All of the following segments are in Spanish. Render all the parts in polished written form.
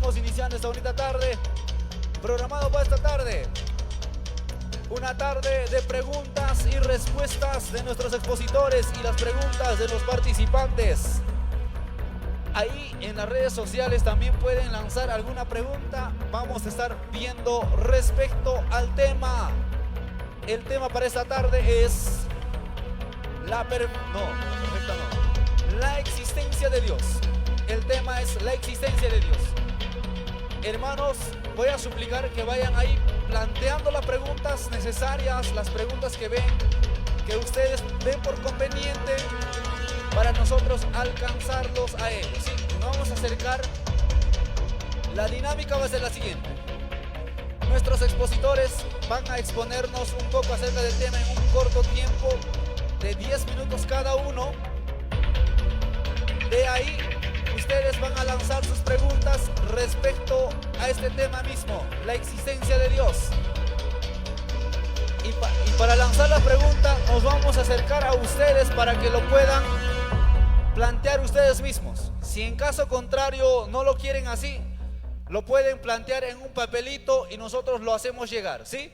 estamos iniciando esta bonita tarde, programado para esta tarde. Una tarde de preguntas y respuestas de nuestros expositores y las preguntas de los participantes. Ahí en las redes sociales también pueden lanzar alguna pregunta. Vamos a estar viendo respecto al tema. El tema para esta tarde es la existencia de Dios. El tema es la existencia de Dios. Hermanos, voy a suplicar que vayan ahí planteando las preguntas necesarias, las preguntas que ustedes ven por conveniente para nosotros alcanzarlos a ellos. ¿Sí? Nos vamos a acercar. La dinámica va a ser la siguiente. Nuestros expositores van a exponernos un poco acerca del tema en un corto tiempo de 10 minutos cada uno. De ahí ustedes van a lanzar sus preguntas respecto a este tema mismo, la existencia de Dios. Y para lanzar la pregunta nos vamos a acercar a ustedes para que lo puedan plantear ustedes mismos. Si en caso contrario no lo quieren así, lo pueden plantear en un papelito y nosotros lo hacemos llegar, ¿sí?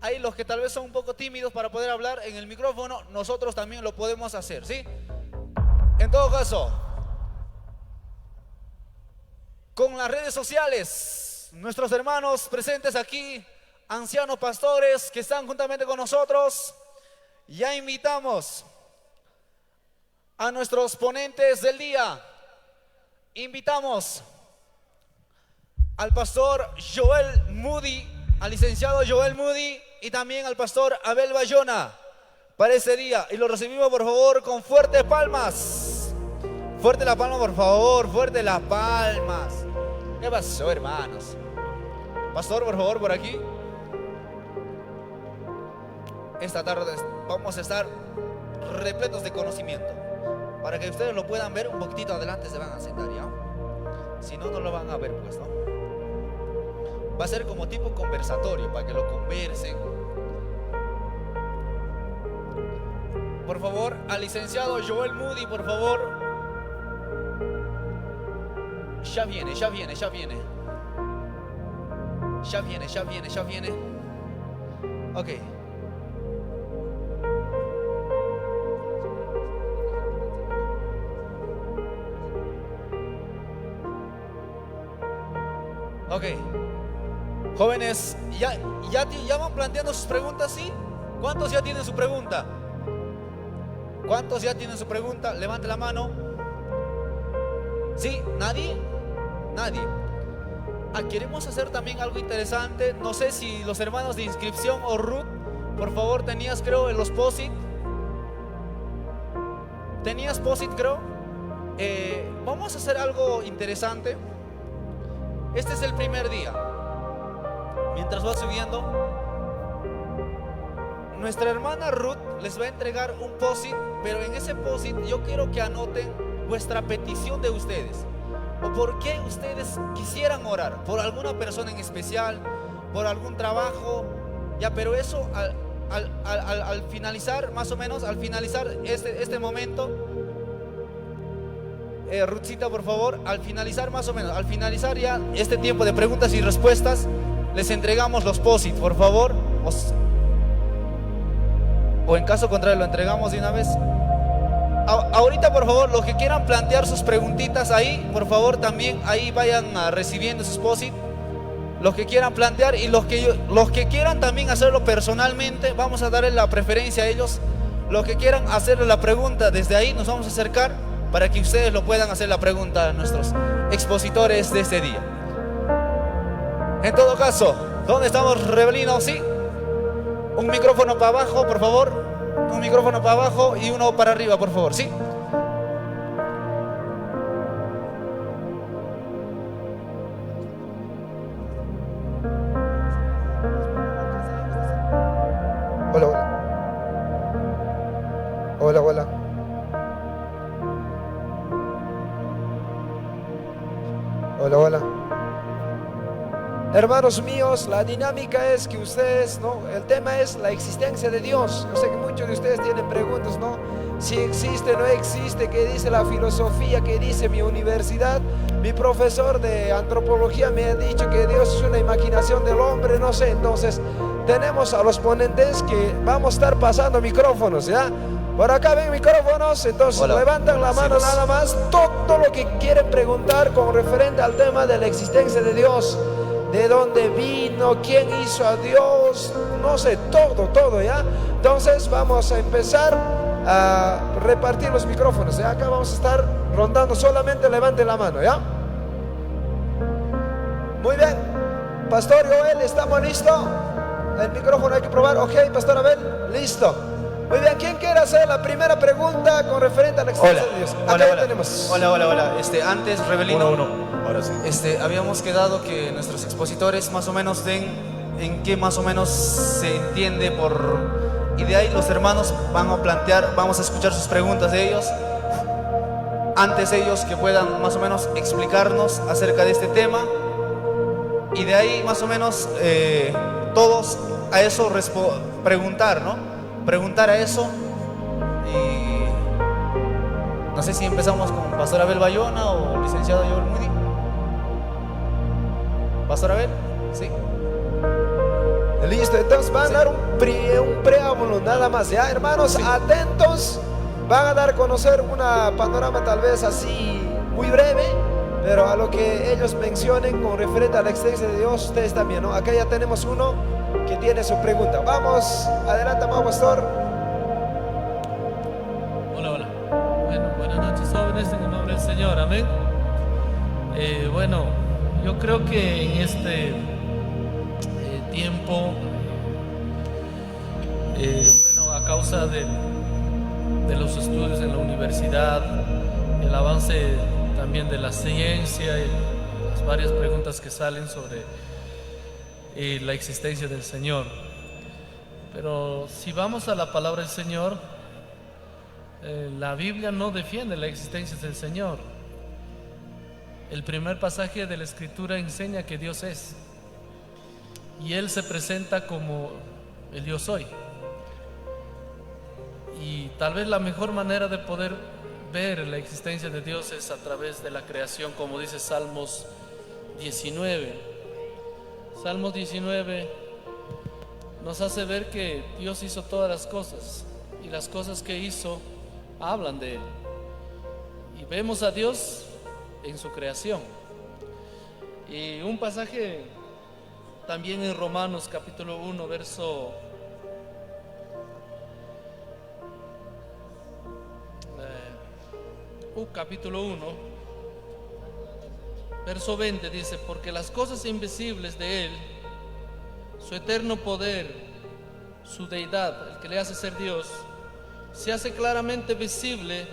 Ahí los que tal vez son un poco tímidos para poder hablar en el micrófono, nosotros también lo podemos hacer, ¿sí? En todo caso, con las redes sociales, nuestros hermanos presentes aquí, ancianos pastores que están juntamente con nosotros, ya invitamos a nuestros ponentes del día. Invitamos al pastor Joel Moody, al licenciado Joel Moody y también al pastor Abel Bayona para ese día. Y lo recibimos por favor con fuertes palmas. Fuerte la palma por favor, fuerte las palmas. ¿Qué pasó, hermanos? Pastor, por favor, por aquí. Esta tarde vamos a estar repletos de conocimiento. Para que ustedes lo puedan ver un poquitito adelante se van a sentar, ¿ya? Si no, no lo van a ver, pues, ¿no? Va a ser como tipo conversatorio, para que lo conversen. Por favor, al licenciado Joel Moody, por favor. Ya viene. Ya viene. Ok. Ok. Jóvenes, ¿ya van planteando sus preguntas, sí? ¿Cuántos ya tienen su pregunta? ¿Cuántos ya tienen su pregunta? Levante la mano. ¿Sí? ¿Nadie? Nadie. Queremos hacer también algo interesante. No sé si los hermanos de inscripción o Ruth, por favor, tenías, creo, en los POSIT. ¿Tenías POSIT, creo? Vamos a hacer algo interesante. Este es el primer día. Mientras va subiendo, nuestra hermana Ruth les va a entregar un POSIT, pero en ese POSIT yo quiero que anoten vuestra petición de ustedes, o por qué ustedes quisieran orar, por alguna persona en especial, por algún trabajo, ya, pero eso al finalizar, más o menos, al finalizar este momento, Ruthcita, por favor, al finalizar más o menos, al finalizar ya este tiempo de preguntas y respuestas, les entregamos los POSIT, por favor, o en caso contrario lo entregamos de una vez. Ahorita, por favor, los que quieran plantear sus preguntitas ahí, por favor, también ahí vayan recibiendo sus POSIT. Los que quieran plantear y los que quieran también hacerlo personalmente, vamos a darle la preferencia a ellos. Los que quieran hacerle la pregunta desde ahí, nos vamos a acercar para que ustedes lo puedan hacer la pregunta a nuestros expositores de este día. En todo caso, ¿dónde estamos, Rebelino? Sí. Un micrófono para abajo, por favor. Un micrófono para abajo y uno para arriba, por favor, ¿sí? Hola. Hola. Hermanos míos, la dinámica es que ustedes, ¿no? El tema es la existencia de Dios. Yo sé que muchos de ustedes tienen preguntas, ¿no? si existe, no existe, qué dice la filosofía, qué dice mi universidad. Mi profesor de antropología me ha dicho que Dios es una imaginación del hombre, no sé. Entonces tenemos a los ponentes que vamos a estar pasando micrófonos, ¿ya? Por acá ven micrófonos, entonces Hola. levantan la mano nada más, todo lo que quieren preguntar con referente al tema de la existencia de Dios, de dónde vino, quién hizo a Dios, no sé, todo, ¿ya? Entonces vamos a empezar a repartir los micrófonos, ¿ya? Acá vamos a estar rondando, solamente levanten la mano, ¿ya? Muy bien, Pastor Joel, ¿estamos listos? El micrófono hay que probar, ok, Pastor Abel, listo. Muy bien, ¿quién quiere hacer la primera pregunta con referente a la existencia de Dios? Acá ya tenemos. Hola. Antes, Rebelino, Ahora sí. habíamos quedado que nuestros expositores más o menos den en qué más o menos se entiende por... Y de ahí los hermanos van a plantear, vamos a escuchar sus preguntas de ellos. Antes ellos que puedan más o menos explicarnos acerca de este tema. Y de ahí más o menos todos a eso preguntar, ¿no? Preguntar a eso. Y no sé si empezamos con Pastor Abel Bayona o licenciado Joel Moody. Pastor Abel, sí. Listo, entonces van a dar un preámbulo nada más, ¿ya? Hermanos, atentos, van a dar a conocer una panorama tal vez así muy breve, pero a lo que ellos mencionen con referente a la existencia de Dios, ustedes también, ¿no? Acá ya tenemos uno que tiene su pregunta. Vamos, adelante, amado pastor. Hola. Bueno, buenas noches, jóvenes, en el nombre del Señor, amén. Bueno, yo creo que en este tiempo, bueno, a causa de los estudios en la universidad, el avance también de la ciencia y las varias preguntas que salen sobre la existencia del Señor. Pero si vamos a la palabra del Señor, la Biblia no defiende la existencia del Señor. El primer pasaje de la Escritura enseña que Dios es, y Él se presenta como el yo soy. Y tal vez la mejor manera de poder ver la existencia de Dios es a través de la creación, como dice Salmos 19. Salmos 19 nos hace ver que Dios hizo todas las cosas, y las cosas que hizo hablan de Él. Y vemos a Dios en su creación. Y un pasaje también en Romanos capítulo 1, capítulo 1, verso 20 dice: porque las cosas invisibles de Él, su eterno poder, su deidad, el que le hace ser Dios, se hace claramente visible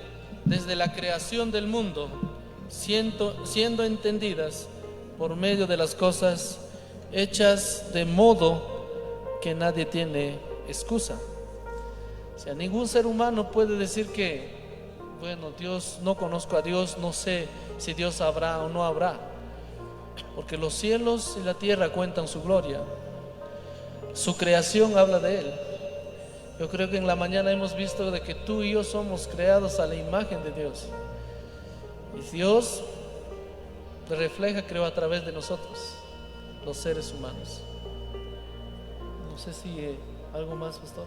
desde la creación del mundo, siendo entendidas por medio de las cosas hechas, de modo que nadie tiene excusa. O sea, ningún ser humano puede decir que, bueno, Dios, no conozco a Dios, no sé si Dios habrá o no habrá, porque los cielos y la tierra cuentan su gloria, su creación habla de Él. Yo creo que en la mañana hemos visto de que tú y yo somos creados a la imagen de Dios, y Dios refleja, creo, a través de nosotros, los seres humanos. No sé si algo más, pastor.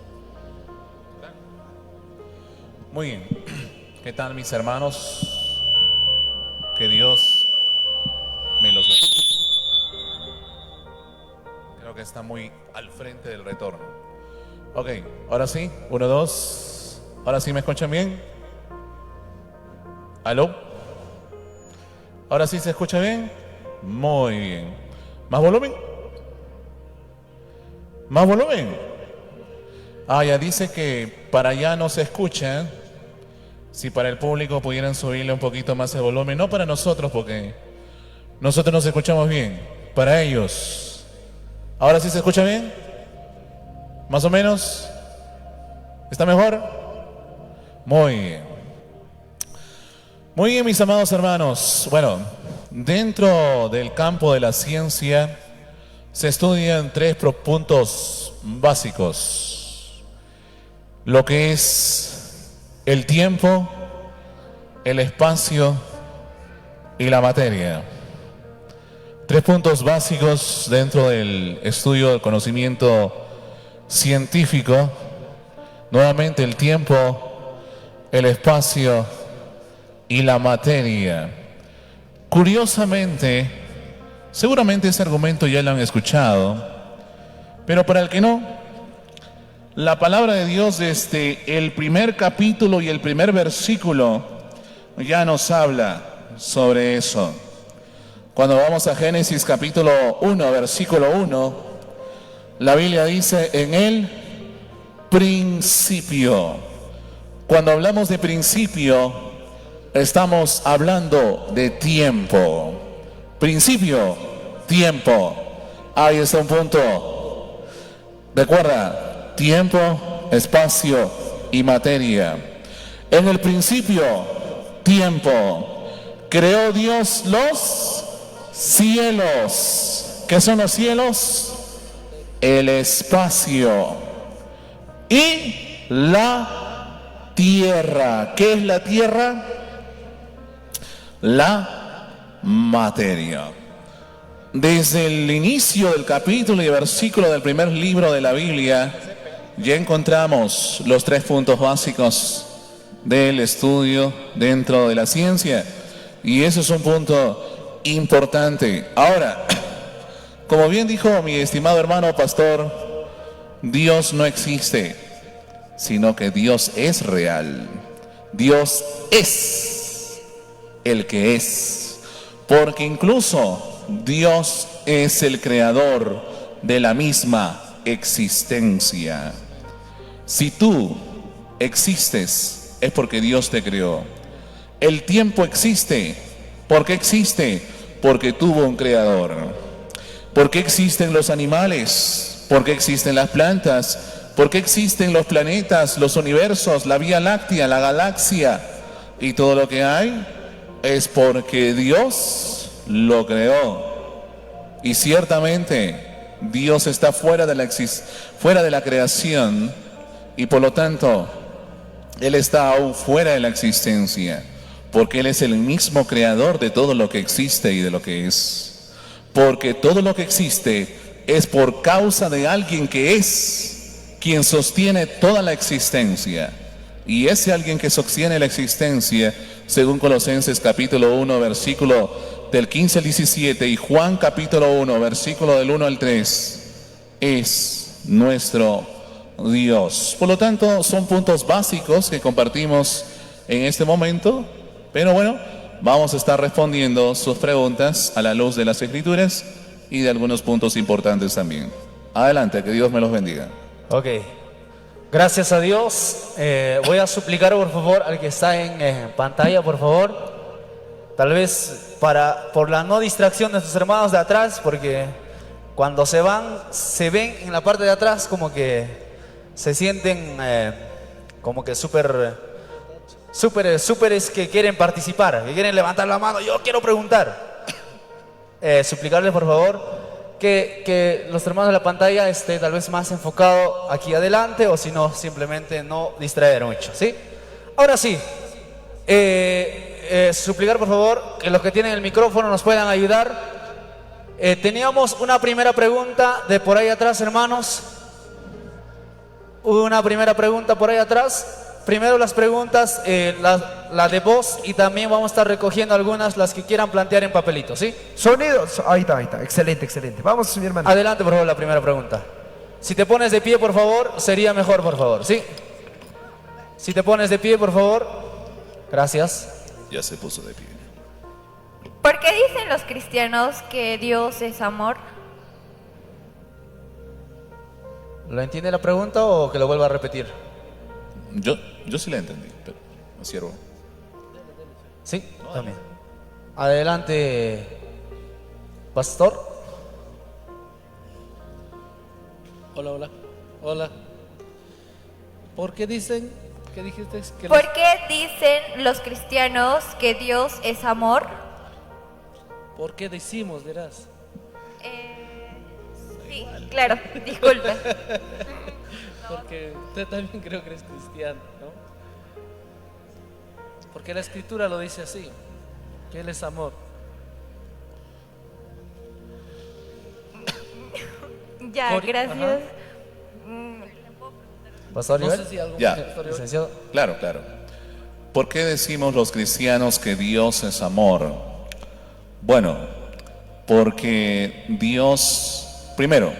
Muy bien. ¿Qué tal, mis hermanos? Que Dios me los bendiga. Creo que está muy al frente del retorno. Ok, ahora sí. 1, 2. Ahora sí, ¿me escuchan bien? ¿Aló? ¿Ahora sí se escucha bien? Muy bien. ¿Más volumen? ¿Más volumen? Ah, ya dice que para allá no se escucha. Si para el público pudieran subirle un poquito más el volumen, no para nosotros, porque nosotros nos escuchamos bien, para ellos. ¿Ahora sí se escucha bien? ¿Más o menos? ¿Está mejor? Muy bien. Muy bien, mis amados hermanos. Bueno, dentro del campo de la ciencia se estudian 3 puntos básicos: lo que es el tiempo, el espacio y la materia. 3 puntos básicos dentro del estudio del conocimiento científico. Nuevamente el tiempo, el espacio y la materia. Curiosamente, seguramente ese argumento ya lo han escuchado, pero para el que no, la palabra de Dios desde el primer capítulo y el primer versículo ya nos habla sobre eso. Cuando vamos a Génesis capítulo 1, versículo 1, la Biblia dice: en el principio. Cuando hablamos de principio, estamos hablando de tiempo. Principio, tiempo. Ahí está un punto. Recuerda, tiempo, espacio y materia. En el principio, tiempo, creó Dios los cielos. ¿Qué son los cielos? El espacio y la tierra. ¿Qué es la tierra? La materia. Desde el inicio del capítulo y versículo del primer libro de la Biblia ya encontramos los 3 puntos básicos del estudio dentro de la ciencia, y eso es un punto importante. Ahora, como bien dijo mi estimado hermano pastor, Dios no existe, sino que Dios es real. Dios es el que es, porque incluso Dios es el creador de la misma existencia. Si tú existes, es porque Dios te creó. El tiempo existe. ¿Por qué existe? Porque tuvo un creador. ¿Por qué existen los animales? ¿Por qué existen las plantas? ¿Por qué existen los planetas, los universos, la Vía Láctea, la galaxia y todo lo que hay? Es porque Dios lo creó. Y ciertamente Dios está fuera de la creación, y por lo tanto Él está aún fuera de la existencia, porque Él es el mismo creador de todo lo que existe y de lo que es. Porque todo lo que existe es por causa de alguien que es quien sostiene toda la existencia. Y ese alguien que sostiene la existencia, según Colosenses capítulo 1, versículo del 15 al 17, y Juan capítulo 1, versículo del 1 al 3, es nuestro Dios. Por lo tanto, son puntos básicos que compartimos en este momento, pero bueno, vamos a estar respondiendo sus preguntas a la luz de las Escrituras y de algunos puntos importantes también. Adelante, que Dios me los bendiga. Ok, gracias a Dios. Voy a suplicar por favor al que está en pantalla, por favor, tal vez por la no distracción de sus hermanos de atrás, porque cuando se van, se ven en la parte de atrás como que se sienten como que súper es que quieren participar, que quieren levantar la mano. Yo quiero preguntar. Suplicarles por favor que los hermanos de la pantalla esté tal vez más enfocado aquí adelante, o si no, simplemente no distraer mucho, ¿sí? Ahora sí, suplicar por favor que los que tienen el micrófono nos puedan ayudar. Teníamos una primera pregunta de por ahí atrás, hermanos. Una primera pregunta por ahí atrás. Primero las preguntas, la de voz, y también vamos a estar recogiendo algunas, las que quieran plantear en papelitos, ¿sí? Sonidos. Ahí está. Excelente. Vamos, mi hermano. Adelante, por favor, la primera pregunta. Si te pones de pie, por favor, sería mejor, por favor, ¿sí? Si te pones de pie, por favor. Gracias. Ya se puso de pie. ¿Por qué dicen los cristianos que Dios es amor? ¿Lo entiende la pregunta o que lo vuelva a repetir? Yo sí la entendí, pero no siervo. Sí, también. Adelante, pastor. Hola. ¿Por qué dicen, qué dijiste? ¿Por qué dicen los cristianos que Dios es amor? ¿Por qué decimos, dirás? Sí, claro, disculpa. Porque usted también creo que eres cristiano, ¿no? Porque la Escritura lo dice así, que Él es amor. Ya, gracias. Ajá. Pastor No Joel. sé si algo Ya. más, Pastor Joel. Licenciado. Claro, claro. ¿Por qué decimos los cristianos que Dios es amor? Bueno, porque Dios, primero,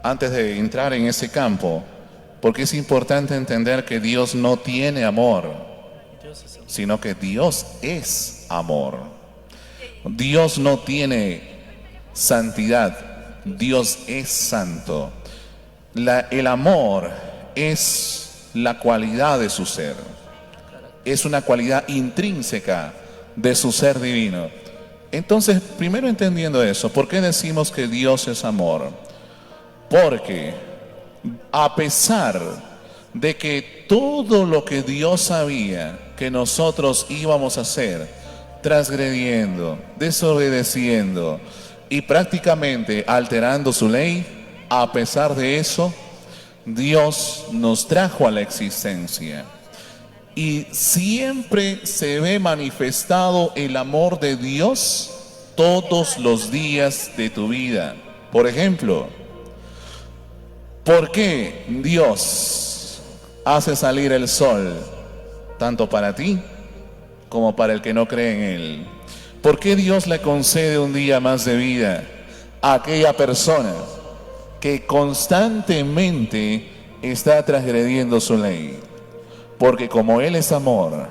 antes de entrar en ese campo, porque es importante entender que Dios no tiene amor, Dios es amor. sino que Dios es amor. Dios no tiene santidad, Dios es santo. El amor es la cualidad de su ser, es una cualidad intrínseca de su ser divino. Entonces, primero entendiendo eso, ¿por qué decimos que Dios es amor? Porque a pesar de que todo lo que Dios sabía que nosotros íbamos a hacer, transgrediendo, desobedeciendo y prácticamente alterando su ley, a pesar de eso, Dios nos trajo a la existencia. Y siempre se ve manifestado el amor de Dios todos los días de tu vida. Por ejemplo, ¿por qué Dios hace salir el sol tanto para ti como para el que no cree en Él? ¿Por qué Dios le concede un día más de vida a aquella persona que constantemente está transgrediendo su ley? Porque como Él es amor,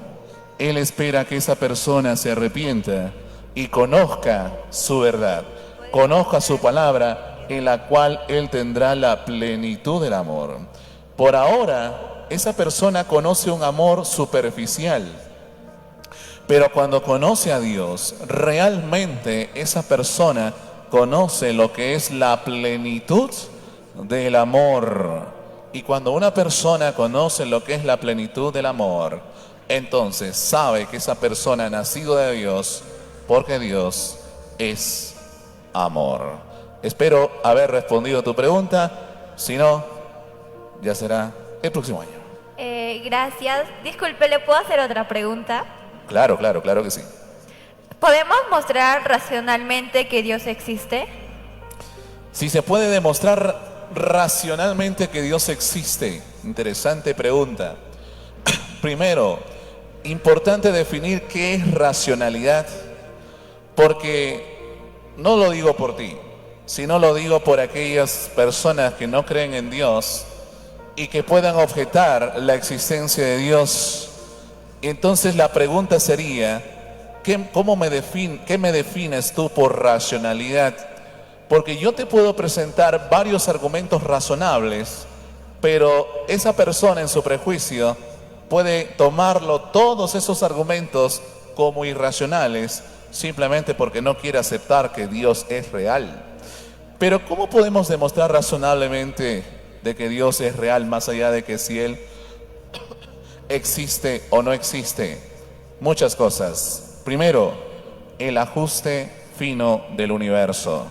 Él espera que esa persona se arrepienta y conozca su verdad, conozca su palabra, en la cual Él tendrá la plenitud del amor. Por ahora, esa persona conoce un amor superficial, pero cuando conoce a Dios, realmente esa persona conoce lo que es la plenitud del amor. Y cuando una persona conoce lo que es la plenitud del amor, entonces sabe que esa persona ha nacido de Dios, porque Dios es amor. Espero haber respondido a tu pregunta. Si no, ya será el próximo año. Gracias. Disculpe, ¿le puedo hacer otra pregunta? Claro que sí. ¿Podemos mostrar racionalmente que Dios existe? Si se puede demostrar racionalmente que Dios existe. Interesante pregunta. Primero, importante definir qué es racionalidad, porque no lo digo por ti, sino lo digo por aquellas personas que no creen en Dios y que puedan objetar la existencia de Dios. Entonces la pregunta sería, ¿qué me defines tú por racionalidad? Porque yo te puedo presentar varios argumentos razonables, pero esa persona en su prejuicio puede tomarlo, todos esos argumentos, como irracionales, simplemente porque no quiere aceptar que Dios es real. Pero ¿cómo podemos demostrar razonablemente de que Dios es real, más allá de que si Él existe o no existe? Muchas cosas. Primero, el ajuste fino del universo.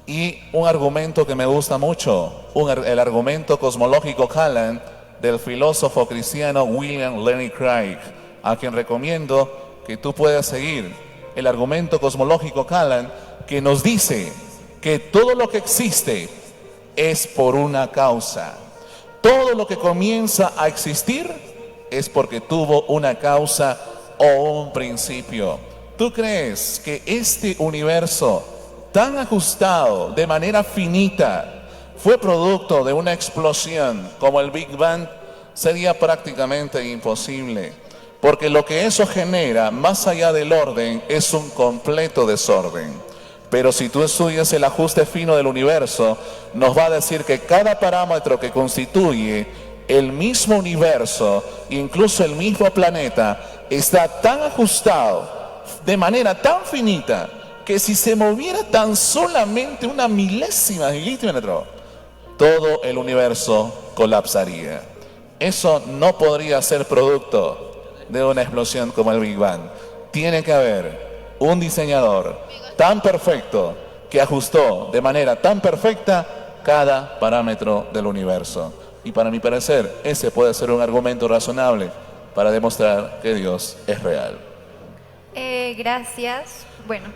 Y un argumento que me gusta mucho, el argumento cosmológico Callan del filósofo cristiano William Lane Craig, a quien recomiendo que tú puedas seguir. El argumento cosmológico Callan, que nos dice que todo lo que existe es por una causa. Todo lo que comienza a existir es porque tuvo una causa o un principio. ¿Tú crees que este universo tan ajustado de manera finita fue producto de una explosión como el Big Bang? Sería prácticamente imposible, porque lo que eso genera, más allá del orden, es un completo desorden. Pero si tú estudias el ajuste fino del universo, nos va a decir que cada parámetro que constituye el mismo universo, incluso el mismo planeta, está tan ajustado de manera tan finita que si se moviera tan solamente una milésima de milímetro, todo el universo colapsaría. Eso no podría ser producto de una explosión como el Big Bang. Tiene que haber un diseñador tan perfecto que ajustó de manera tan perfecta cada parámetro del universo. Y para mi parecer, ese puede ser un argumento razonable para demostrar que Dios es real. Gracias. Bueno,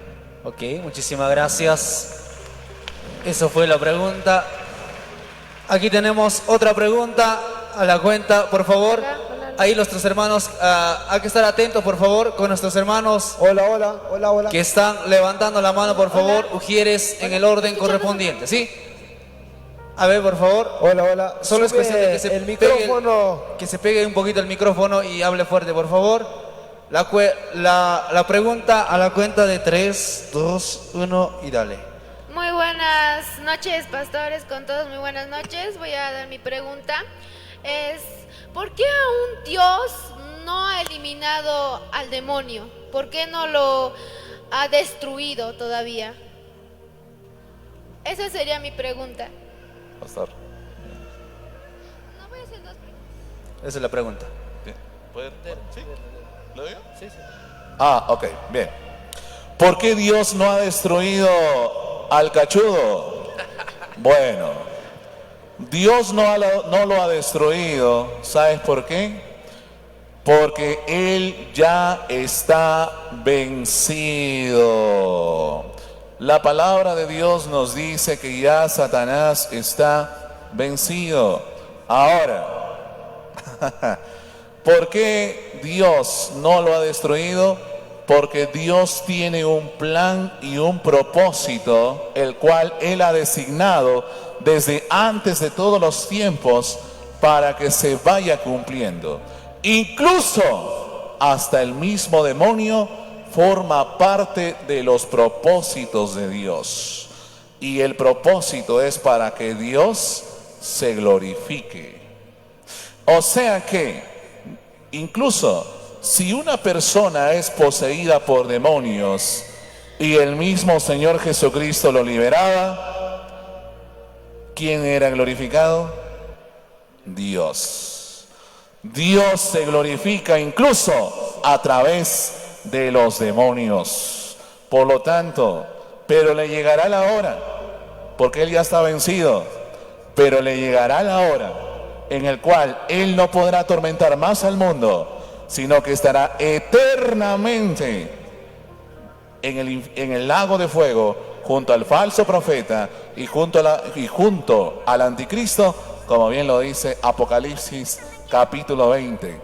Ok, muchísimas gracias. Eso fue la pregunta. Aquí tenemos otra pregunta a la cuenta, por favor. Ahí nuestros hermanos, hay que estar atentos, por favor, con nuestros hermanos Hola, hola, hola, hola. que están levantando la mano, por favor. Ujieres en el orden correspondiente, ¿sí? A ver, por favor. Hola, hola. Solo es Sube cuestión de que se el pegue micrófono. que se pegue un poquito el micrófono y hable fuerte, por favor. La pregunta a la cuenta de 3, 2, 1 y dale. Muy buenas noches, pastores, con todos muy buenas noches. Voy a dar mi pregunta. Es, ¿por qué aún Dios no ha eliminado al demonio? ¿Por qué no lo ha destruido todavía? Esa sería mi pregunta. Pastor. No voy a hacer dos preguntas. Esa es la pregunta. ¿Sí? ¿Lo digo? Sí, sí. Ah, ok, bien. ¿Por qué Dios no ha destruido al cachudo? Bueno, Dios no lo ha destruido. ¿Sabes por qué? Porque Él ya está vencido. La palabra de Dios nos dice que ya Satanás está vencido. Ahora, ¿por qué Dios no lo ha destruido? Porque Dios tiene un plan y un propósito, el cual Él ha designado desde antes de todos los tiempos para que se vaya cumpliendo. Incluso hasta el mismo demonio forma parte de los propósitos de Dios. Y el propósito es para que Dios se glorifique. O sea que, incluso si una persona es poseída por demonios y el mismo Señor Jesucristo lo liberaba, ¿quién era glorificado? Dios. Dios se glorifica incluso a través de los demonios. Por lo tanto, pero le llegará la hora, porque Él ya está vencido, pero le llegará la hora en el cual Él no podrá atormentar más al mundo, sino que estará eternamente en el lago de fuego junto al falso profeta y junto al anticristo, como bien lo dice Apocalipsis capítulo 20.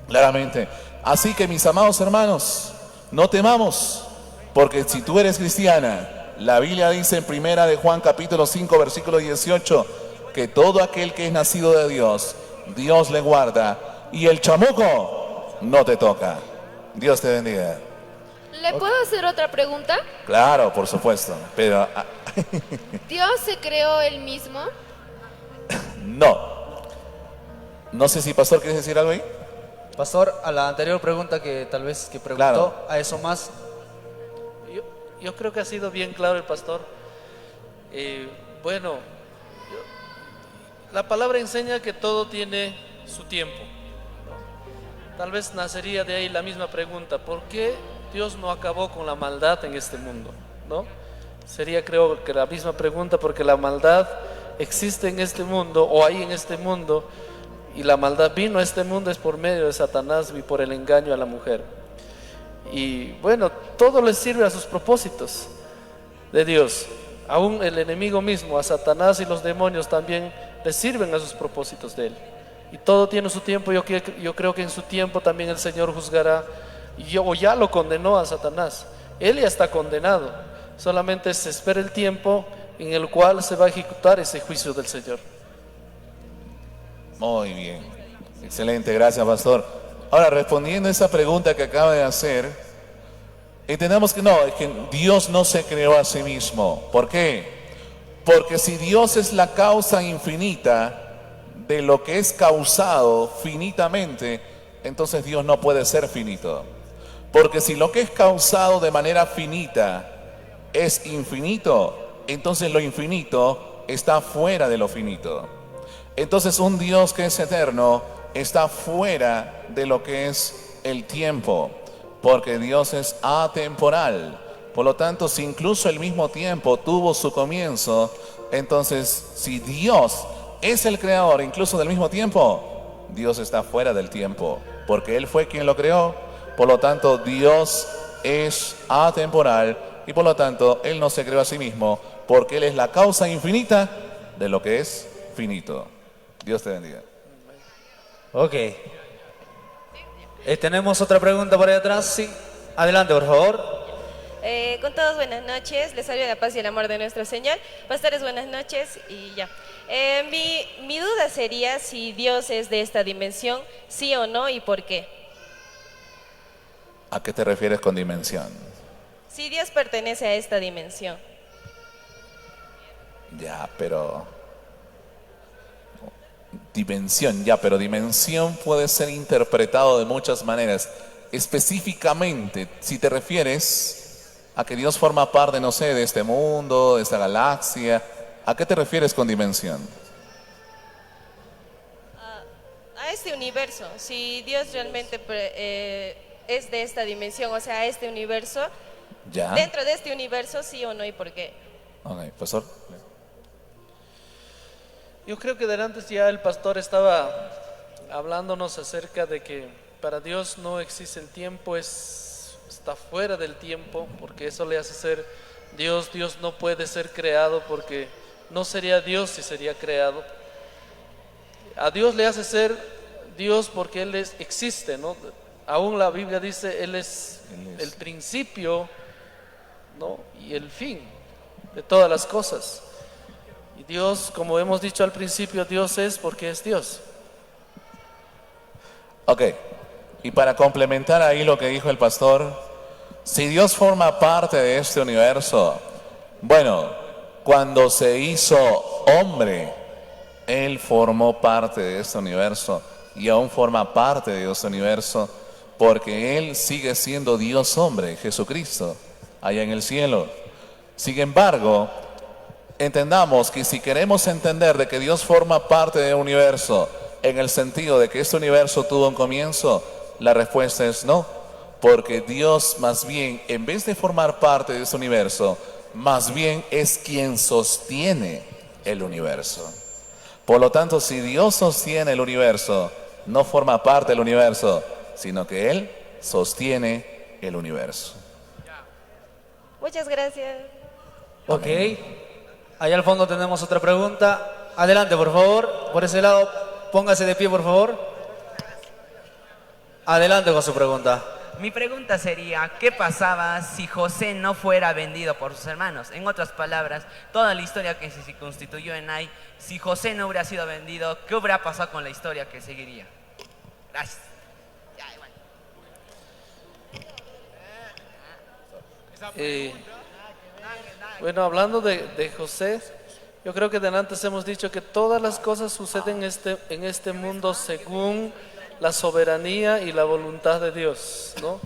Claramente. Así que, mis amados hermanos, no temamos, porque si tú eres cristiana, la Biblia dice en primera de Juan capítulo 5 versículo 18 que todo aquel que es nacido de Dios, Dios le guarda, y el chamuco no te toca. Dios te bendiga. ¿Le puedo hacer otra pregunta? Claro, por supuesto, pero ¿Dios se creó él mismo? no. No sé si pastor quieres decir algo ahí. Pastor, a la anterior pregunta que tal vez que preguntó, Claro. a eso más. Yo creo que ha sido bien claro el pastor. Bueno, la palabra enseña que todo tiene su tiempo, ¿no? Tal vez nacería de ahí la misma pregunta: ¿por qué Dios no acabó con la maldad en este mundo? ¿No? Sería, creo que la misma pregunta, porque la maldad existe en este mundo, o hay en este mundo, y la maldad vino a este mundo es por medio de Satanás y por el engaño a la mujer. Y bueno, todo le sirve a sus propósitos de Dios. Aún el enemigo mismo, a Satanás y los demonios, también le sirven a sus propósitos de él. Y todo tiene su tiempo. Yo creo que en su tiempo también el Señor juzgará, o ya lo condenó a Satanás. Él ya está condenado. Solamente se espera el tiempo en el cual se va a ejecutar ese juicio del Señor. Muy bien, excelente, gracias pastor. Ahora, respondiendo a esa pregunta que acaba de hacer, entendamos que no, es que Dios no se creó a sí mismo. ¿Por qué? Porque si Dios es la causa infinita de lo que es causado finitamente, entonces Dios no puede ser finito. Porque si lo que es causado de manera finita es infinito, entonces lo infinito está fuera de lo finito. Entonces un Dios que es eterno está fuera de lo que es el tiempo, porque Dios es atemporal. Por lo tanto, si incluso el mismo tiempo tuvo su comienzo, entonces si Dios es el creador incluso del mismo tiempo, Dios está fuera del tiempo. porque Él fue quien lo creó. Por lo tanto, Dios es atemporal y por lo tanto Él no se creó a sí mismo, porque Él es la causa infinita de lo que es finito. Dios te bendiga. Ok. Tenemos otra pregunta por ahí atrás. Sí. Adelante, por favor. Con todos, buenas noches. Les saludo la paz y el amor de nuestro Señor. Pastores, buenas noches y ya. Mi duda sería si Dios es de esta dimensión, sí o no, y por qué. ¿A qué te refieres con dimensión? Si Dios pertenece a esta dimensión. Ya, pero... Dimensión, ya, pero dimensión puede ser interpretado de muchas maneras. Específicamente, si te refieres a que Dios forma parte, no sé, de este mundo, de esta galaxia, ¿a qué te refieres con dimensión? A este universo. Si Dios realmente es de esta dimensión, o sea, este universo, ¿Ya? dentro de este universo, sí o no, y por qué. Ok, pastor. Yo creo que delante ya el pastor estaba hablándonos acerca de que para Dios no existe el tiempo, está fuera del tiempo, porque eso le hace ser Dios. Dios no puede ser creado porque no sería Dios si sería creado. A Dios le hace ser Dios porque Él existe, ¿no? Aún la Biblia dice Él es el principio, ¿no? Y el fin de todas las cosas. Y Dios, como hemos dicho al principio, Dios es porque es Dios. Ok, y para complementar ahí lo que dijo el pastor, si Dios forma parte de este universo, bueno, cuando se hizo hombre, Él formó parte de este universo y aún forma parte de este universo porque Él sigue siendo Dios hombre, Jesucristo, allá en el cielo. Sin embargo, entendamos que si queremos entender de que Dios forma parte del universo en el sentido de que este universo tuvo un comienzo, la respuesta es no, porque Dios más bien, en vez de formar parte de este universo, más bien es quien sostiene el universo. Por lo tanto, si Dios sostiene el universo, no forma parte del universo, sino que Él sostiene el universo. Muchas gracias. Ok. Allá al fondo tenemos otra pregunta. Adelante, por favor. Por ese lado, póngase de pie, por favor. Adelante con su pregunta. Mi pregunta sería, ¿qué pasaba si José no fuera vendido por sus hermanos? En otras palabras, toda la historia que se constituyó en Ai, si José no hubiera sido vendido, ¿qué hubiera pasado con la historia que seguiría? Gracias. Bueno, hablando de José, yo creo que de antes hemos dicho que todas las cosas suceden en este mundo según la soberanía y la voluntad de Dios, ¿no?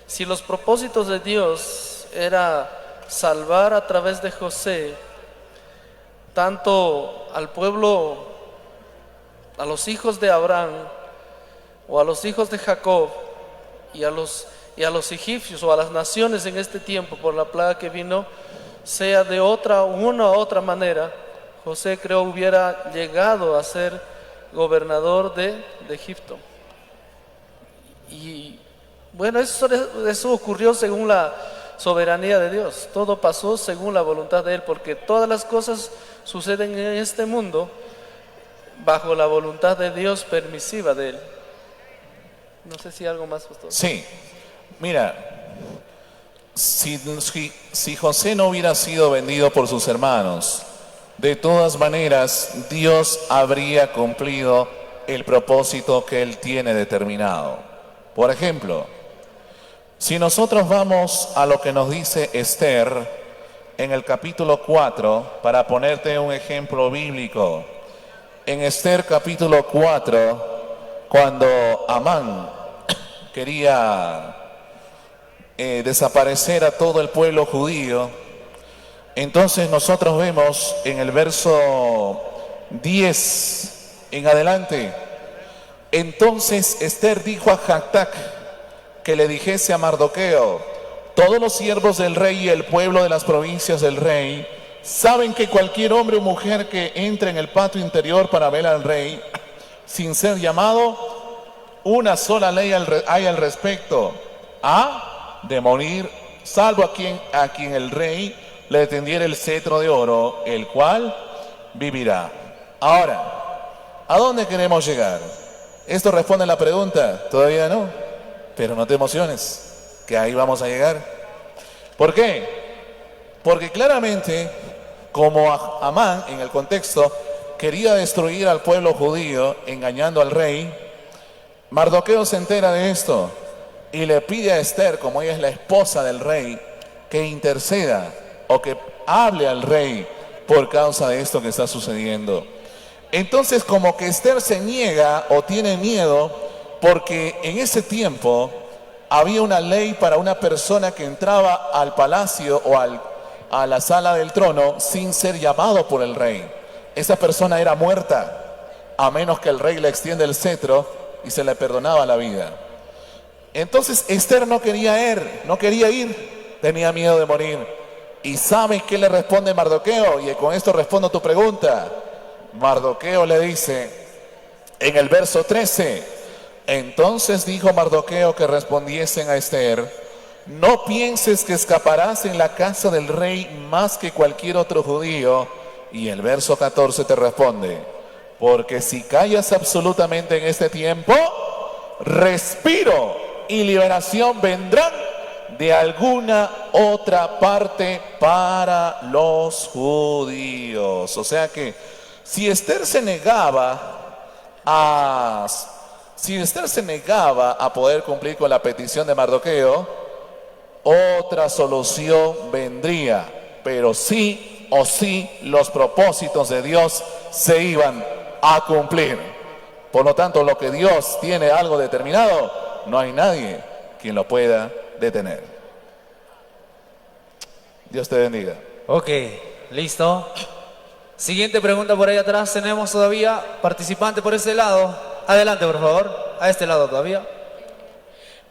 Si los propósitos de Dios era salvar a través de José tanto al pueblo, a los hijos de Abraham o a los hijos de Jacob y a los egipcios o a las naciones en este tiempo por la plaga que vino, sea de una u otra manera, José creo hubiera llegado a ser gobernador de Egipto. Y bueno, eso ocurrió según la soberanía de Dios. Todo pasó según la voluntad de Él, porque todas las cosas suceden en este mundo bajo la voluntad de Dios permisiva de Él. No sé si algo más, pastor. Sí, mira, si José no hubiera sido vendido por sus hermanos, de todas maneras Dios habría cumplido el propósito que Él tiene determinado. Por ejemplo, si nosotros vamos a lo que nos dice Esther en el capítulo 4, para ponerte un ejemplo bíblico, en Esther capítulo 4, cuando Amán quería desaparecer a todo el pueblo judío, entonces nosotros vemos en el verso 10 en adelante, entonces Esther dijo a Jactac que le dijese a Mardoqueo: todos los siervos del rey y el pueblo de las provincias del rey saben que cualquier hombre o mujer que entre en el patio interior para ver al rey sin ser llamado una sola ley hay al respecto, de morir, salvo a quien el rey le tendiera el cetro de oro, el cual vivirá. Ahora, ¿a dónde queremos llegar? ¿Esto responde a la pregunta? Todavía no, pero no te emociones, que ahí vamos a llegar. ¿Por qué? Porque claramente, como Amán en el contexto quería destruir al pueblo judío engañando al rey, Mardoqueo se entera de esto y le pide a Esther, como ella es la esposa del rey, que interceda o que hable al rey por causa de esto que está sucediendo. Entonces, como que Esther se niega o tiene miedo, porque en ese tiempo había una ley para una persona que entraba al palacio o a la sala del trono sin ser llamado por el rey. Esa persona era muerta, a menos que el rey le extienda el cetro y se le perdonaba la vida. Entonces Esther no quería ir, tenía miedo de morir. ¿Y sabes qué le responde Mardoqueo? Y con esto respondo tu pregunta. Mardoqueo le dice en el verso 13: entonces dijo Mardoqueo que respondiesen a Esther: no pienses que escaparás en la casa del rey más que cualquier otro judío. Y el verso 14 te responde: porque si callas absolutamente en este tiempo, respiro y liberación vendrán de alguna otra parte para los judíos. O sea que si Esther se negaba a poder cumplir con la petición de Mardoqueo, otra solución vendría, pero sí o sí los propósitos de Dios se iban a cumplir. Por lo tanto, lo que Dios tiene algo determinado, no hay nadie quien lo pueda detener. Dios te bendiga. Ok, listo. Siguiente pregunta por ahí atrás. Tenemos todavía participante por ese lado. Adelante, por favor. A este lado todavía.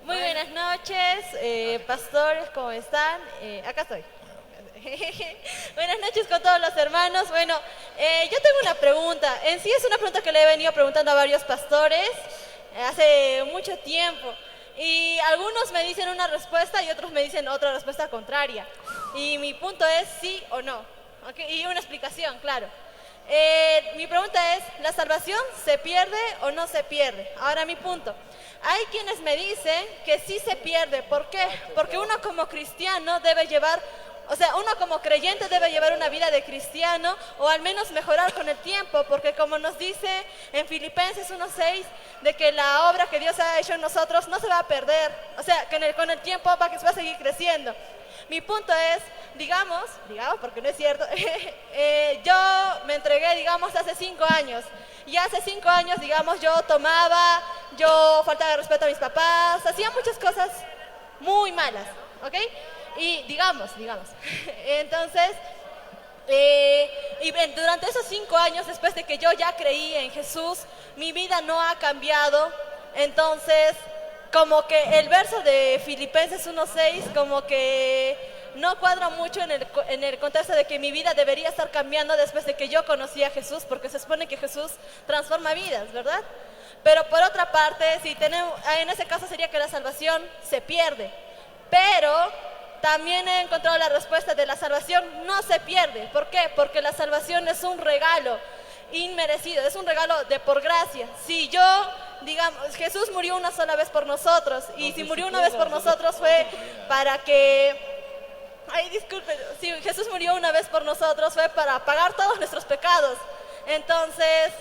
Muy buenas noches, pastores, ¿cómo están? Acá estoy. Buenas noches con todos los hermanos. Bueno, yo tengo una pregunta. En sí es una pregunta que le he venido preguntando a varios pastores hace mucho tiempo. Y algunos me dicen una respuesta y otros me dicen otra respuesta contraria. Y mi punto es sí o no. ¿Okay? Y una explicación, claro. Mi pregunta es, ¿la salvación se pierde o no se pierde? Ahora mi punto. Hay quienes me dicen que sí se pierde. ¿Por qué? Porque uno como cristiano debe llevar, o sea, uno como creyente debe llevar una vida de cristiano o al menos mejorar con el tiempo, porque como nos dice en Filipenses 1:6, de que la obra que Dios ha hecho en nosotros no se va a perder, o sea, que con el tiempo va a seguir creciendo. Mi punto es, digamos, porque no es cierto, yo me entregué, digamos, hace 5 años. Y hace 5 años, digamos, yo tomaba, yo faltaba de respeto a mis papás, hacía muchas cosas muy malas, ¿ok? Y digamos, entonces, y durante esos 5 años, después de que yo ya creí en Jesús, mi vida no ha cambiado. Entonces, como que el verso de Filipenses 1:6 como que no cuadra mucho en el contexto de que mi vida debería estar cambiando después de que yo conocí a Jesús, porque se supone que Jesús transforma vidas, ¿verdad? Pero por otra parte, en ese caso sería que la salvación se pierde. Pero también he encontrado la respuesta de la salvación no se pierde. ¿Por qué? Porque la salvación es un regalo inmerecido, es un regalo de por gracia. Si digamos, Jesús murió una sola vez por nosotros, y si murió una vez por nosotros fue para que, disculpen, si Jesús murió una vez por nosotros fue para pagar todos nuestros pecados. Entonces,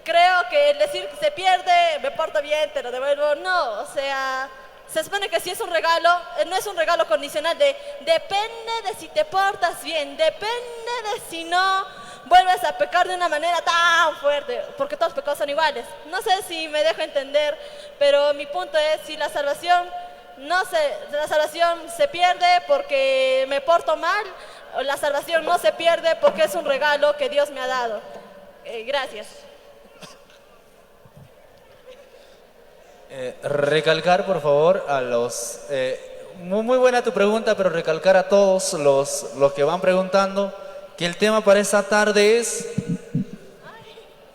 creo que el decir que se pierde, me porto bien, te lo devuelvo, no, o sea, se supone que si es un regalo, no es un regalo condicional depende de si te portas bien, depende de si no vuelves a pecar de una manera tan fuerte, porque todos los pecados son iguales. No sé si me dejo entender, pero mi punto es, si la salvación se pierde porque me porto mal, o la salvación no se pierde porque es un regalo que Dios me ha dado. Gracias. Recalcar, por favor, a los... muy buena tu pregunta, pero recalcar a todos los que van preguntando que el tema para esta tarde es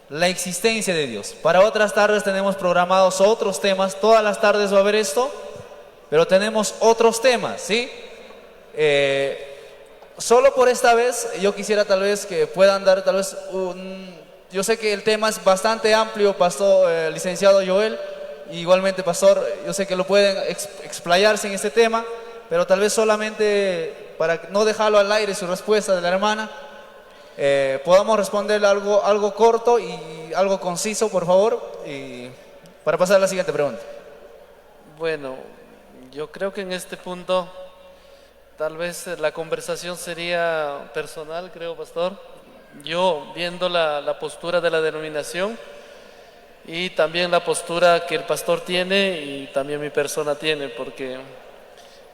la existencia de Dios. Para otras tardes tenemos programados otros temas, todas las tardes va a haber esto, pero tenemos otros temas, ¿sí? Solo por esta vez yo quisiera tal vez que puedan dar tal vez yo sé que el tema es bastante amplio, pastor, licenciado Joel, igualmente pastor, yo sé que lo pueden explayarse en este tema, pero tal vez solamente para no dejarlo al aire su respuesta de la hermana, podamos responderle algo corto y algo conciso, por favor, y para pasar a la siguiente pregunta. Bueno, yo creo que en este punto tal vez la conversación sería personal, creo, pastor. Yo, viendo la postura de la denominación y también la postura que el pastor tiene y también mi persona tiene, porque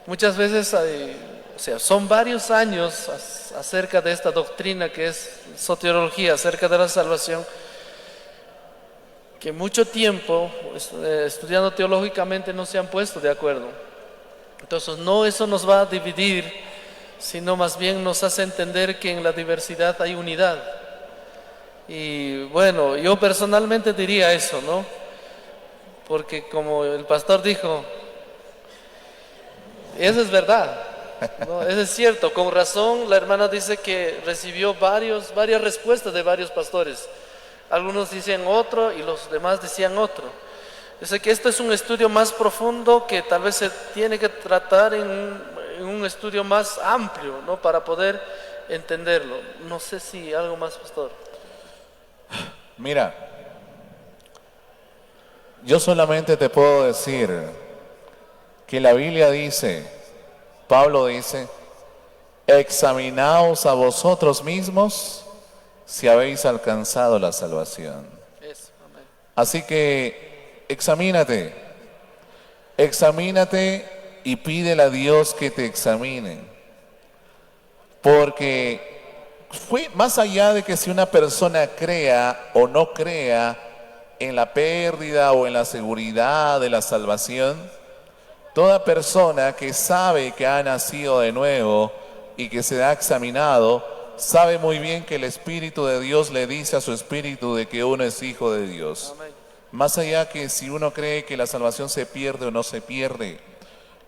muchas veces son varios años acerca de esta doctrina que es soteriología, acerca de la salvación, que mucho tiempo estudiando teológicamente no se han puesto de acuerdo. Entonces no eso nos va a dividir, sino más bien nos hace entender que en la diversidad hay unidad. Y bueno, yo personalmente diría eso, ¿no? Porque como el pastor dijo, eso es verdad, ¿no? Eso es cierto, con razón la hermana dice que recibió varias respuestas de varios pastores. Algunos dicen otro y los demás decían otro. Yo sé que esto es un estudio más profundo que tal vez se tiene que tratar en un estudio más amplio, ¿no? Para poder entenderlo. No sé si algo más, pastor. Mira, yo solamente te puedo decir que la Biblia dice, Pablo dice, examinaos a vosotros mismos si habéis alcanzado la salvación. Eso, amén. Así que examínate y pídele a Dios que te examine. Porque fue más allá de que si una persona crea o no crea en la pérdida o en la seguridad de la salvación, toda persona que sabe que ha nacido de nuevo y que se ha examinado, sabe muy bien que el Espíritu de Dios le dice a su espíritu de que uno es hijo de Dios. Amén. Más allá que si uno cree que la salvación se pierde o no se pierde.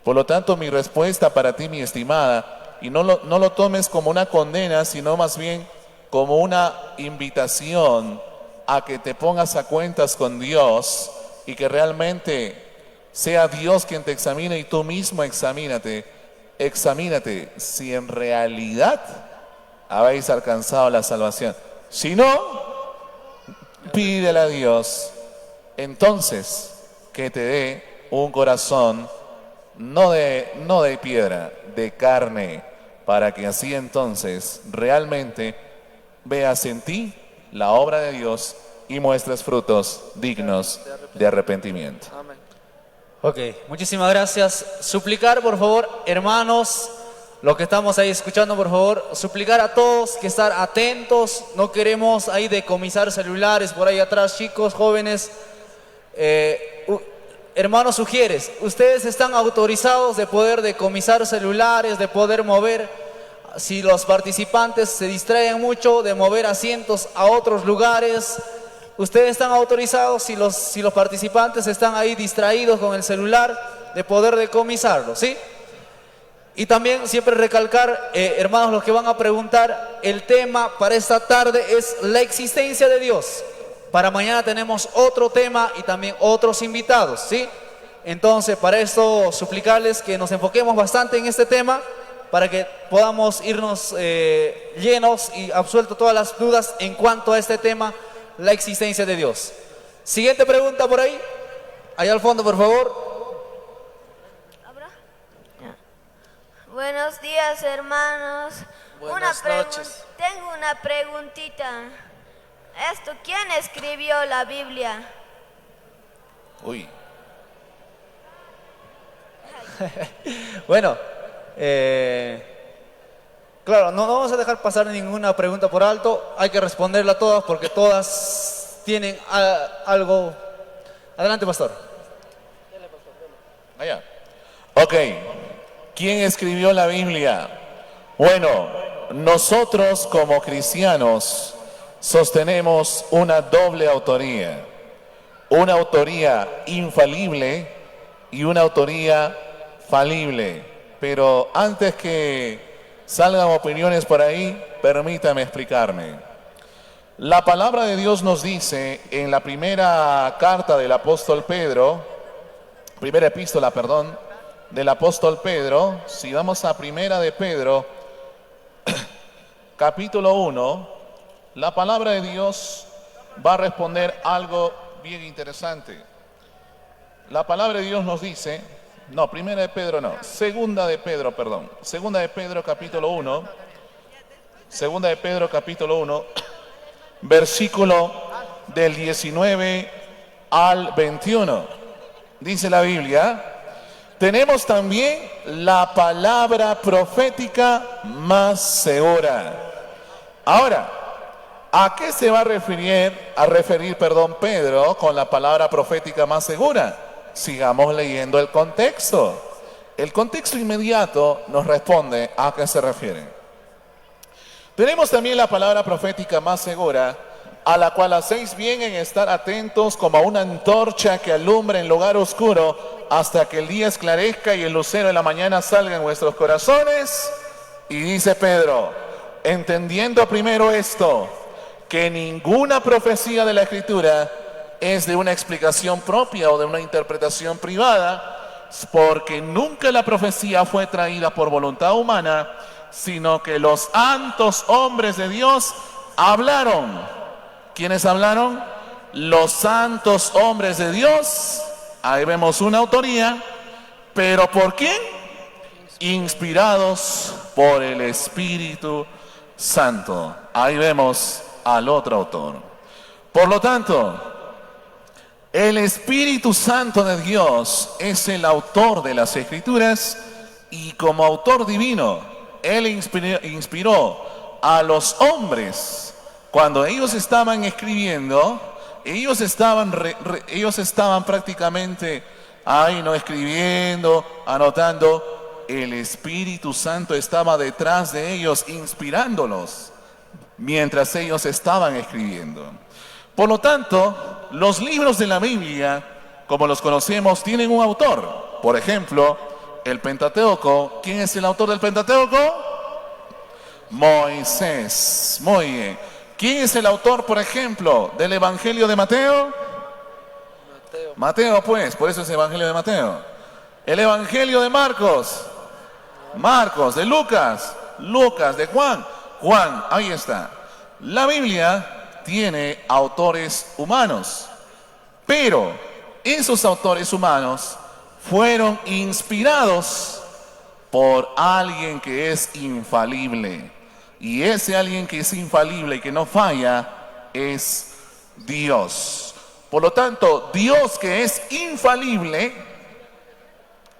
Por lo tanto, mi respuesta para ti, mi estimada, y no lo tomes como una condena, sino más bien como una invitación a que te pongas a cuentas con Dios y que realmente sea Dios quien te examine y tú mismo examínate si en realidad habéis alcanzado la salvación. Si no, pídele a Dios entonces que te dé un corazón no de piedra, de carne, para que así entonces realmente veas en ti la obra de Dios y muestres frutos dignos de arrepentimiento. Amén. Ok, muchísimas gracias. Suplicar, por favor, hermanos, los que estamos ahí escuchando, por favor, suplicar a todos que estar atentos. No queremos ahí decomisar celulares por ahí atrás, chicos, jóvenes. Hermanos sugieres, ustedes están autorizados de poder decomisar celulares, de poder mover, si los participantes se distraen mucho, de mover asientos a otros lugares. Ustedes están autorizados, si los participantes están ahí distraídos con el celular, de poder decomisarlo, ¿sí? Y también siempre recalcar, hermanos, los que van a preguntar, el tema para esta tarde es la existencia de Dios. Para mañana tenemos otro tema y también otros invitados, ¿sí? Entonces, para esto, suplicarles que nos enfoquemos bastante en este tema para que podamos irnos llenos y absueltos todas las dudas en cuanto a este tema, la existencia de Dios. Siguiente pregunta por ahí. Allá al fondo, por favor. Buenos días, hermanos. Buenas noches. Tengo una preguntita. ¿Quién escribió la Biblia? Uy. Bueno, claro, no vamos a dejar pasar ninguna pregunta por alto. Hay que responderla a todas porque todas tienen algo. Adelante, pastor. Allá. Ok. ¿Quién escribió la Biblia? Bueno, nosotros como cristianos sostenemos una doble autoría. Una autoría infalible y una autoría falible. Pero antes que salgan opiniones por ahí, permítame explicarme. La palabra de Dios nos dice en la primera carta del apóstol Pedro, primera epístola, perdón, del apóstol Pedro, si vamos a primera de Pedro, capítulo 1, la palabra de Dios va a responder algo bien interesante. La palabra de Dios nos dice, no, primera de Pedro no, segunda de Pedro, perdón, segunda de Pedro capítulo 1, segunda de Pedro capítulo 1, versículo del 19 al 21. Dice la Biblia, tenemos también la palabra profética más segura. Ahora, ¿a qué se va a referir, Pedro con la palabra profética más segura? Sigamos leyendo el contexto. El contexto inmediato nos responde a qué se refiere. Tenemos también la palabra profética más segura, a la cual hacéis bien en estar atentos como a una antorcha que alumbra en lugar oscuro hasta que el día esclarezca y el lucero de la mañana salga en vuestros corazones. Y dice Pedro, entendiendo primero esto, que ninguna profecía de la Escritura es de una explicación propia o de una interpretación privada, porque nunca la profecía fue traída por voluntad humana, sino que los santos hombres de Dios hablaron. ¿Quiénes hablaron? Los santos hombres de Dios. Ahí vemos una autoría, pero ¿por quién? Inspirados por el Espíritu Santo. Ahí vemos al otro autor. Por lo tanto, el Espíritu Santo de Dios es el autor de las Escrituras y como autor divino, Él inspiró a los hombres cuando ellos estaban escribiendo. Ellos estaban prácticamente ahí, no escribiendo, anotando. El Espíritu Santo estaba detrás de ellos, inspirándolos mientras ellos estaban escribiendo. Por lo tanto, los libros de la Biblia, como los conocemos, tienen un autor. Por ejemplo, el Pentateuco. ¿Quién es el autor del Pentateuco? Moisés. Muy bien. ¿Quién es el autor, por ejemplo, del Evangelio de Mateo? Mateo, pues, por eso es el Evangelio de Mateo. El Evangelio de Marcos. Marcos, de Lucas. Lucas, de Juan. Juan, ahí está. La Biblia tiene autores humanos, pero esos autores humanos fueron inspirados por alguien que es infalible. Y ese alguien que es infalible y que no falla es Dios. Por lo tanto, Dios, que es infalible,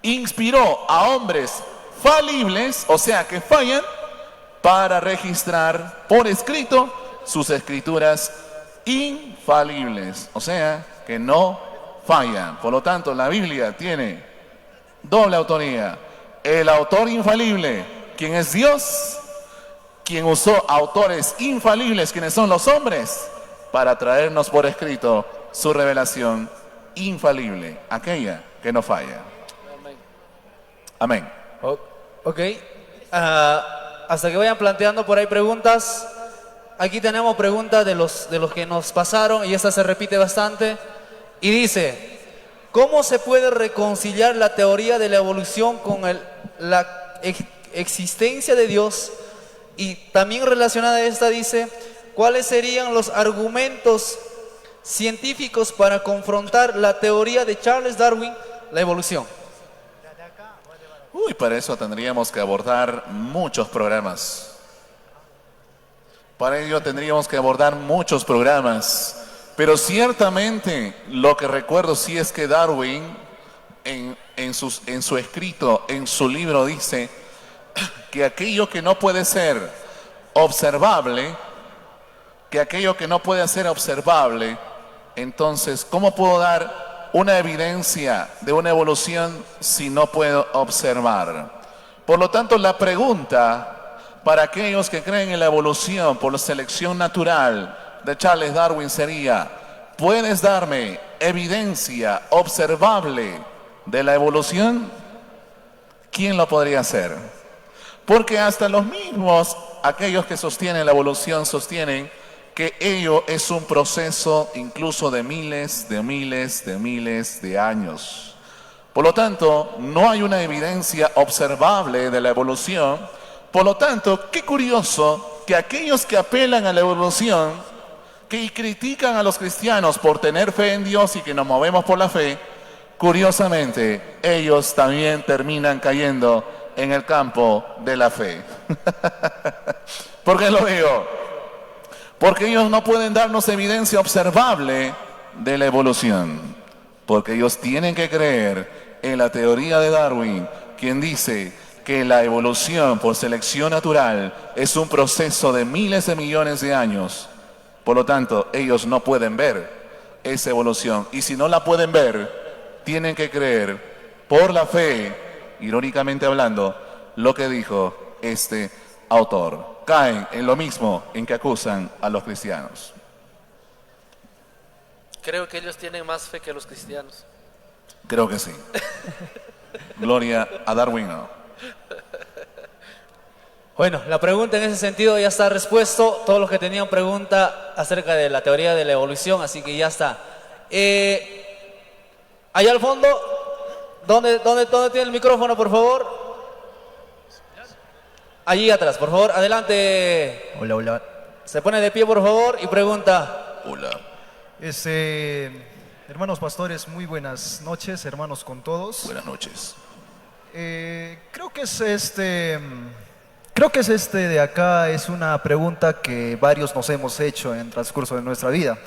inspiró a hombres falibles, o sea que fallan, para registrar por escrito sus escrituras infalibles, o sea que no fallan. Por lo tanto, la Biblia tiene doble autoría. El autor infalible, quien es Dios, quien usó autores infalibles, quienes son los hombres, para traernos por escrito su revelación infalible, aquella que no falla. Amén. Ok. Hasta que vayan planteando por ahí preguntas. Aquí tenemos preguntas de los que nos pasaron y esta se repite bastante. Y dice, ¿cómo se puede reconciliar la teoría de la evolución con la existencia de Dios? Y también relacionada a esta dice, ¿cuáles serían los argumentos científicos para confrontar la teoría de Charles Darwin, la evolución? Para eso tendríamos que abordar muchos programas. Para ello tendríamos que abordar muchos programas. Pero ciertamente lo que recuerdo sí es que Darwin en su escrito, en su libro dice que aquello que no puede ser observable, entonces, ¿cómo puedo dar una evidencia de una evolución si no puedo observar? Por lo tanto, la pregunta para aquellos que creen en la evolución por selección natural de Charles Darwin sería: ¿puedes darme evidencia observable de la evolución? ¿Quién lo podría hacer? Porque hasta los mismos, aquellos que sostienen la evolución, sostienen que ello es un proceso incluso de miles de años. Por lo tanto, no hay una evidencia observable de la evolución. Por lo tanto, qué curioso que aquellos que apelan a la evolución, que critican a los cristianos por tener fe en Dios y que nos movemos por la fe, curiosamente, ellos también terminan cayendo en el campo de la fe. ¿Por qué lo digo? Porque ellos no pueden darnos evidencia observable de la evolución. Porque ellos tienen que creer en la teoría de Darwin, quien dice que la evolución por selección natural es un proceso de miles de millones de años. Por lo tanto, ellos no pueden ver esa evolución. Y si no la pueden ver, tienen que creer por la fe, irónicamente hablando, lo que dijo este autor. Caen en lo mismo en que acusan a los cristianos. Creo que ellos tienen más fe que los cristianos. Creo que sí. Gloria a Darwin. No. Bueno, la pregunta en ese sentido ya está respuesto. Todos los que tenían pregunta acerca de la teoría de la evolución, así que ya está. Allá al fondo, ¿dónde tiene el micrófono, por favor? Allí atrás, por favor, adelante. Hola, hola. Se pone de pie, por favor, y pregunta. Hola. Hermanos pastores, muy buenas noches, hermanos con todos. Buenas noches. Creo que es de acá, es una pregunta que varios nos hemos hecho en el transcurso de nuestra vida.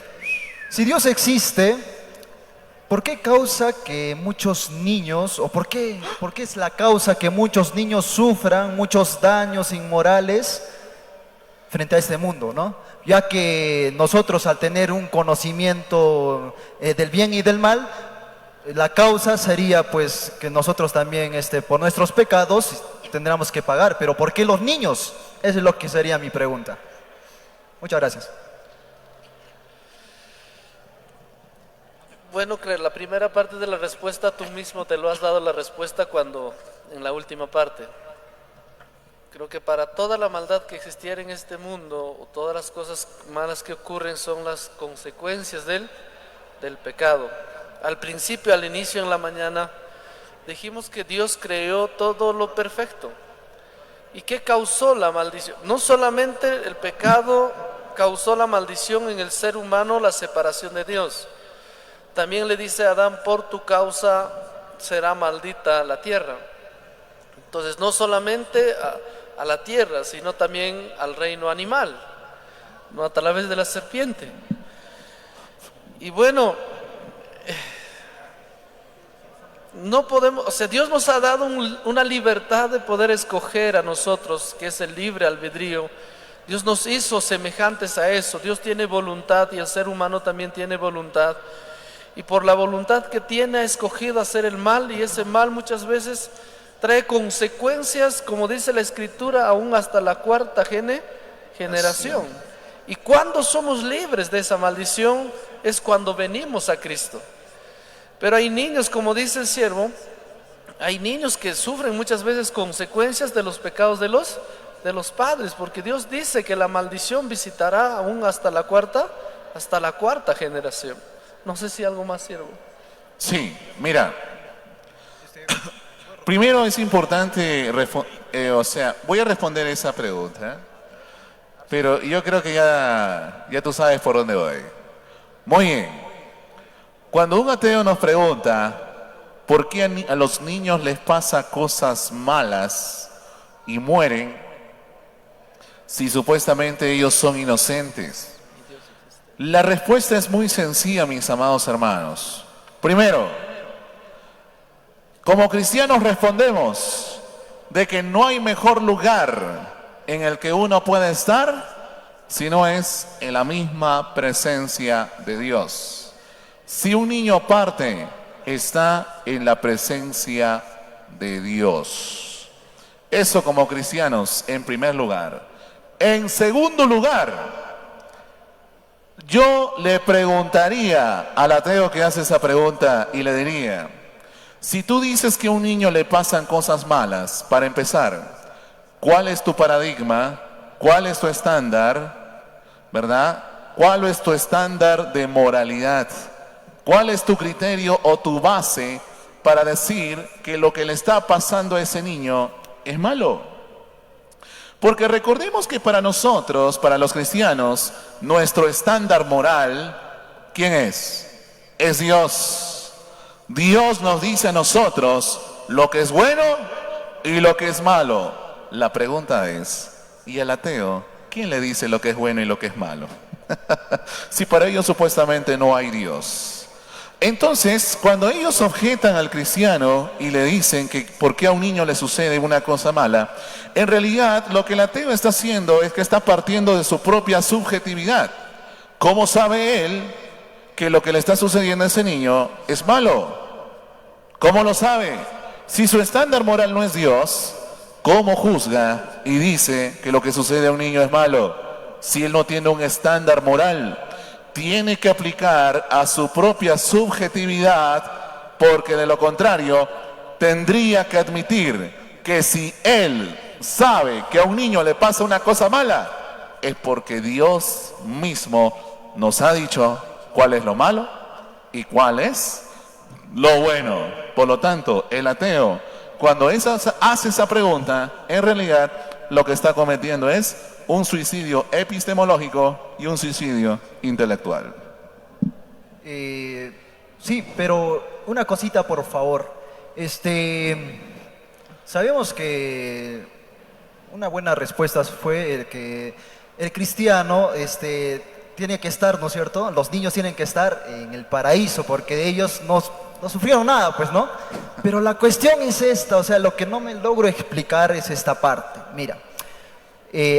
Si Dios existe, ¿por qué causa que muchos niños, o por qué es la causa que muchos niños sufran muchos daños inmorales frente a este mundo, ¿no? Ya que nosotros, al tener un conocimiento del bien y del mal, la causa sería pues que nosotros también por nuestros pecados tendríamos que pagar. Pero ¿por qué los niños? Esa es lo que sería mi pregunta. Muchas gracias. Bueno, la primera parte de la respuesta tú mismo te lo has dado la respuesta en la última parte. Creo que para toda la maldad que existiera en este mundo, o todas las cosas malas que ocurren, son las consecuencias del pecado. Al principio, al inicio, en la mañana, dijimos que Dios creó todo lo perfecto. ¿Y qué causó la maldición? No solamente el pecado causó la maldición en el ser humano, la separación de Dios. También le dice a Adán: por tu causa será maldita la tierra. Entonces, no solamente a la tierra, sino también al reino animal, no a través de la serpiente. Y bueno, no podemos, Dios nos ha dado una libertad de poder escoger a nosotros, que es el libre albedrío. Dios nos hizo semejantes a eso. Dios tiene voluntad y el ser humano también tiene voluntad. Y por la voluntad que tiene, ha escogido hacer el mal, y ese mal muchas veces trae consecuencias, como dice la Escritura, aún hasta la cuarta generación. Y cuando somos libres de esa maldición es cuando venimos a Cristo. Pero hay niños, como dice el siervo, hay niños que sufren muchas veces consecuencias de los pecados de los padres, porque Dios dice que la maldición visitará aún hasta la cuarta generación. No sé si algo más, siervo. Sí, mira. Primero es importante, voy a responder esa pregunta, pero yo creo que ya tú sabes por dónde voy. Muy bien. Cuando un ateo nos pregunta por qué a los niños les pasa cosas malas y mueren, si supuestamente ellos son inocentes, la respuesta es muy sencilla, mis amados hermanos. Primero, como cristianos respondemos de que no hay mejor lugar en el que uno puede estar si no es en la misma presencia de Dios. Si un niño parte, está en la presencia de Dios. Eso como cristianos, en primer lugar. En segundo lugar, Yo le preguntaría al ateo que hace esa pregunta y le diría, si tú dices que a un niño le pasan cosas malas, para empezar, ¿cuál es tu paradigma? ¿Cuál es tu estándar? ¿Verdad? ¿Cuál es tu estándar de moralidad? ¿Cuál es tu criterio o tu base para decir que lo que le está pasando a ese niño es malo? Porque recordemos que para nosotros, para los cristianos, nuestro estándar moral, ¿quién es? Es Dios. Dios nos dice a nosotros lo que es bueno y lo que es malo. La pregunta es, ¿y el ateo? ¿Quién le dice lo que es bueno y lo que es malo? Si para ellos supuestamente no hay Dios. Entonces, cuando ellos objetan al cristiano y le dicen que por qué a un niño le sucede una cosa mala, en realidad lo que el ateo está haciendo es que está partiendo de su propia subjetividad. ¿Cómo sabe él que lo que le está sucediendo a ese niño es malo? ¿Cómo lo sabe? Si su estándar moral no es Dios, ¿cómo juzga y dice que lo que sucede a un niño es malo? Si él no tiene un estándar moral, tiene que aplicar a su propia subjetividad, porque de lo contrario tendría que admitir que si él sabe que a un niño le pasa una cosa mala, es porque Dios mismo nos ha dicho cuál es lo malo y cuál es lo bueno. Por lo tanto, el ateo, cuando hace esa pregunta, en realidad lo que está cometiendo es un suicidio epistemológico y un suicidio intelectual. Sí, pero una cosita, por favor. Sabemos que una buena respuesta fue que el cristiano tiene que estar, ¿no es cierto? Los niños tienen que estar en el paraíso porque ellos no sufrieron nada, pues, ¿no? Pero la cuestión es esta, o sea, lo que no me logro explicar es esta parte. Mira.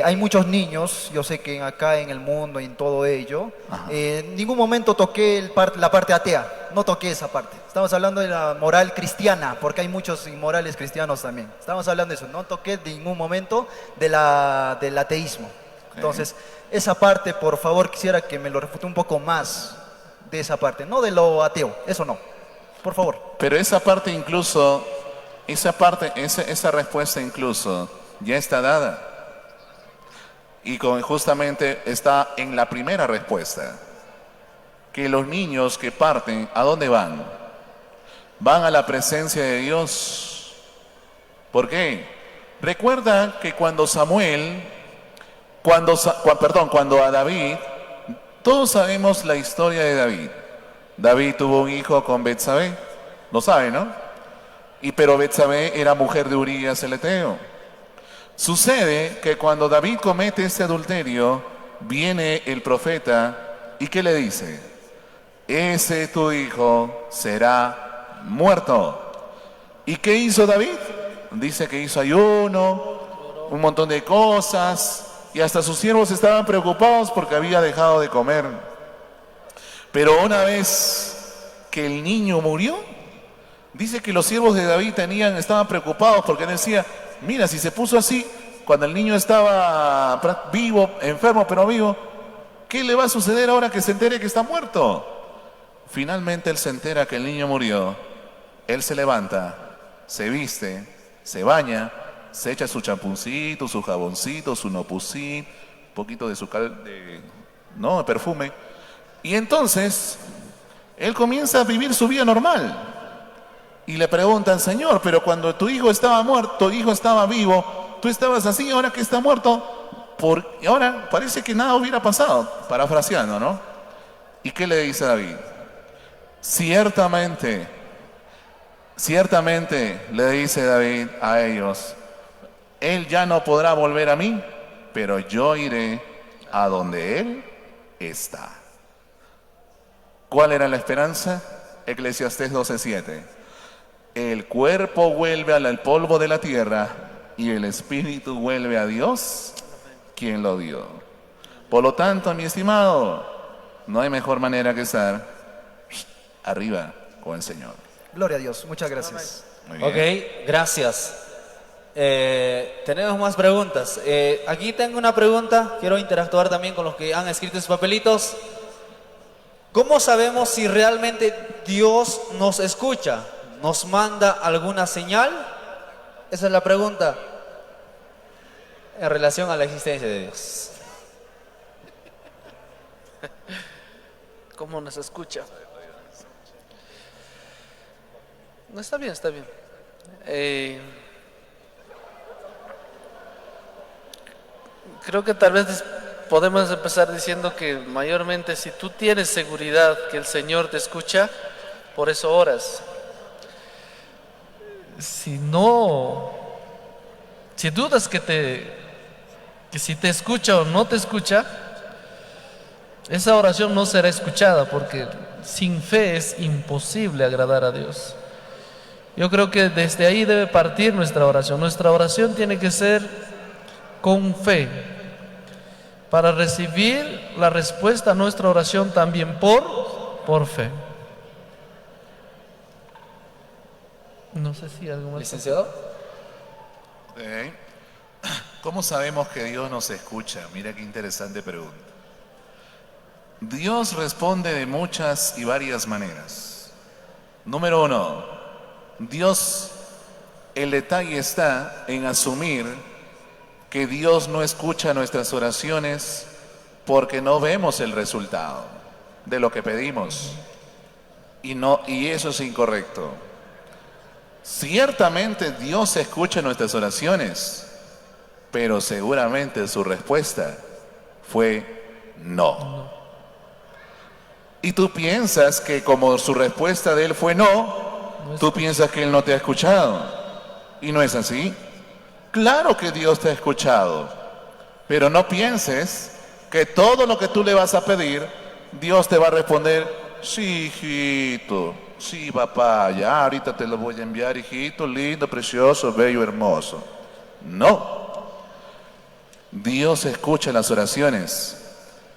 Hay muchos niños, yo sé que acá en el mundo y en todo ello, en ningún momento toqué la parte atea, no toqué esa parte. Estamos hablando de la moral cristiana, porque hay muchos inmorales cristianos también. Estamos hablando de eso, no toqué en ningún momento del ateísmo. Entonces, esa parte, por favor, quisiera que me lo refute un poco más de esa parte, no de lo ateo, eso no, por favor. Pero esa parte incluso, esa respuesta incluso ya está dada. Y justamente está en la primera respuesta, que los niños que parten, ¿a dónde van? Van a la presencia de Dios. ¿Por qué? Recuerda que cuando a David, todos sabemos la historia de David. David tuvo un hijo con Betsabé, lo sabe, ¿no? Pero Betsabé era mujer de Urías el Eteo. Sucede que cuando David comete este adulterio, viene el profeta y ¿qué le dice? Ese tu hijo será muerto. ¿Y qué hizo David? Dice que hizo ayuno, un montón de cosas, y hasta sus siervos estaban preocupados porque había dejado de comer. Pero una vez que el niño murió, dice que los siervos de David estaban preocupados porque decía, mira, si se puso así cuando el niño estaba vivo, enfermo pero vivo, ¿qué le va a suceder ahora que se entere que está muerto? Finalmente él se entera que el niño murió. Él se levanta, se viste, se baña, se echa su champuncito, su jaboncito, su nopusí, un poquito de su perfume. Y entonces él comienza a vivir su vida normal. Y le preguntan, Señor, pero cuando tu hijo estaba muerto, tu hijo estaba vivo, tú estabas así, ahora que está muerto, ahora parece que nada hubiera pasado, parafraseando, ¿no? ¿Y qué le dice David? Ciertamente, le dice David a ellos, él ya no podrá volver a mí, pero yo iré a donde él está. ¿Cuál era la esperanza? Eclesiastés 12:7. El cuerpo vuelve al polvo de la tierra y el espíritu vuelve a Dios, quien lo dio. Por lo tanto, mi estimado, no hay mejor manera que estar arriba con el Señor. Gloria a Dios, muchas gracias. Ok, gracias. Tenemos más preguntas. Aquí tengo una pregunta, quiero interactuar también con los que han escrito sus papelitos. ¿Cómo sabemos si realmente Dios nos escucha? ¿Nos manda alguna señal? Esa es la pregunta en relación a la existencia de Dios. ¿Cómo nos escucha? No, está bien, está bien. Creo que tal vez podemos empezar diciendo que mayormente si tú tienes seguridad que el Señor te escucha, por eso oras. Si no, si dudas que si te escucha o no te escucha, esa oración no será escuchada, porque sin fe es imposible agradar a Dios. Yo creo que desde ahí debe partir nuestra oración. Nuestra oración tiene que ser con fe, para recibir la respuesta a nuestra oración también por fe. No sé si algo más. Licenciado. Ok. ¿Cómo sabemos que Dios nos escucha? Mira qué interesante pregunta. Dios responde de muchas y varias maneras. Número uno, Dios, el detalle está en asumir que Dios no escucha nuestras oraciones porque no vemos el resultado de lo que pedimos. Y eso es incorrecto. Ciertamente Dios escucha nuestras oraciones, pero seguramente su respuesta fue no. Y tú piensas que como su respuesta de Él fue no, tú piensas que Él no te ha escuchado. Y no es así. Claro que Dios te ha escuchado, pero no pienses que todo lo que tú le vas a pedir, Dios te va a responder, sí, hijito, sí, papá, ya ahorita te lo voy a enviar, hijito, lindo, precioso, bello, hermoso. No. Dios escucha las oraciones,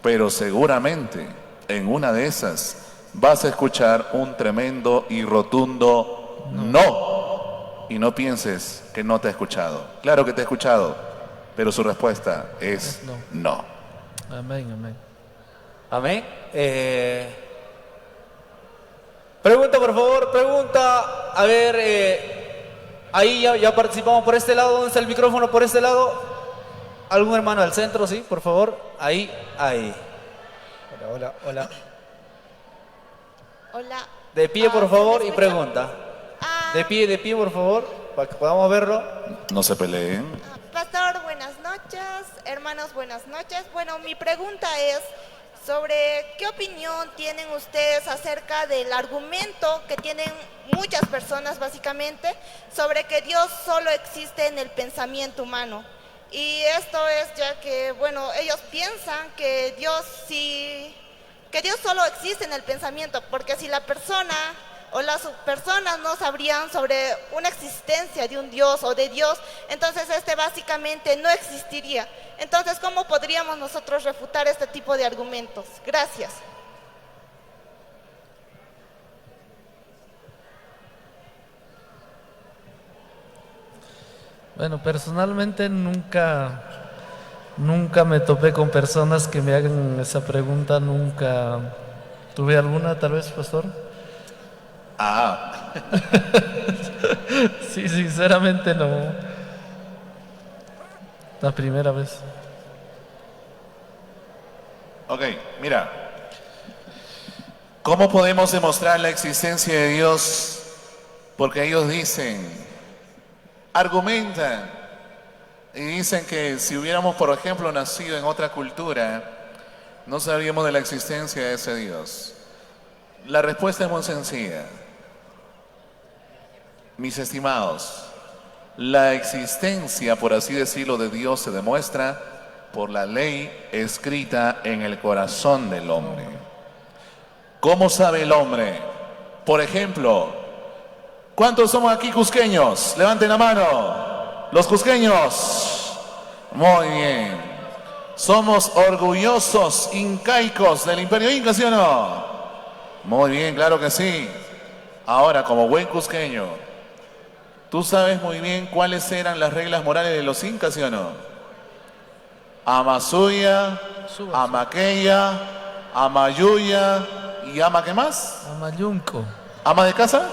pero seguramente en una de esas vas a escuchar un tremendo y rotundo no. Y no pienses que no te ha escuchado. Claro que te ha escuchado, pero su respuesta es no. Amén, amén. Amén. Pregunta, por favor, pregunta. A ver, ahí ya participamos por este lado. ¿Dónde está el micrófono? Por este lado. ¿Algún hermano al centro? Sí, por favor. Ahí. Hola. Hola. De pie, por favor, y pregunta. De pie, por favor, para que podamos verlo. No se peleen. Pastor, buenas noches. Hermanos, buenas noches. Bueno, mi pregunta es sobre qué opinión tienen ustedes acerca del argumento que tienen muchas personas básicamente sobre que Dios solo existe en el pensamiento humano. Y esto es ya que, bueno, ellos piensan que Dios solo existe en el pensamiento, porque si la persona o las personas no sabrían sobre una existencia de un Dios o de Dios, entonces básicamente no existiría. Entonces, ¿cómo podríamos nosotros refutar este tipo de argumentos? Gracias. Bueno, personalmente nunca me topé con personas que me hagan esa pregunta, nunca tuve alguna, tal vez, pastor. Sí, sinceramente no. La primera vez. Ok, mira. ¿Cómo podemos demostrar la existencia de Dios? Porque ellos argumentan y dicen que si hubiéramos, por ejemplo, nacido en otra cultura, no sabríamos de la existencia de ese Dios. La respuesta es muy sencilla. Mis estimados, la existencia, por así decirlo, de Dios se demuestra por la ley escrita en el corazón del hombre. ¿Cómo sabe el hombre? Por ejemplo, ¿cuántos somos aquí cusqueños? Levanten la mano. Los cusqueños. Muy bien. Somos orgullosos incaicos del Imperio Inca, ¿sí o no? Muy bien, claro que sí. Ahora, como buen cusqueño, ¿tú sabes muy bien cuáles eran las reglas morales de los incas, sí o no? Amasuya, Amaqueya, Amayuya y ama qué más? Amayunco. ¿Ama de casa?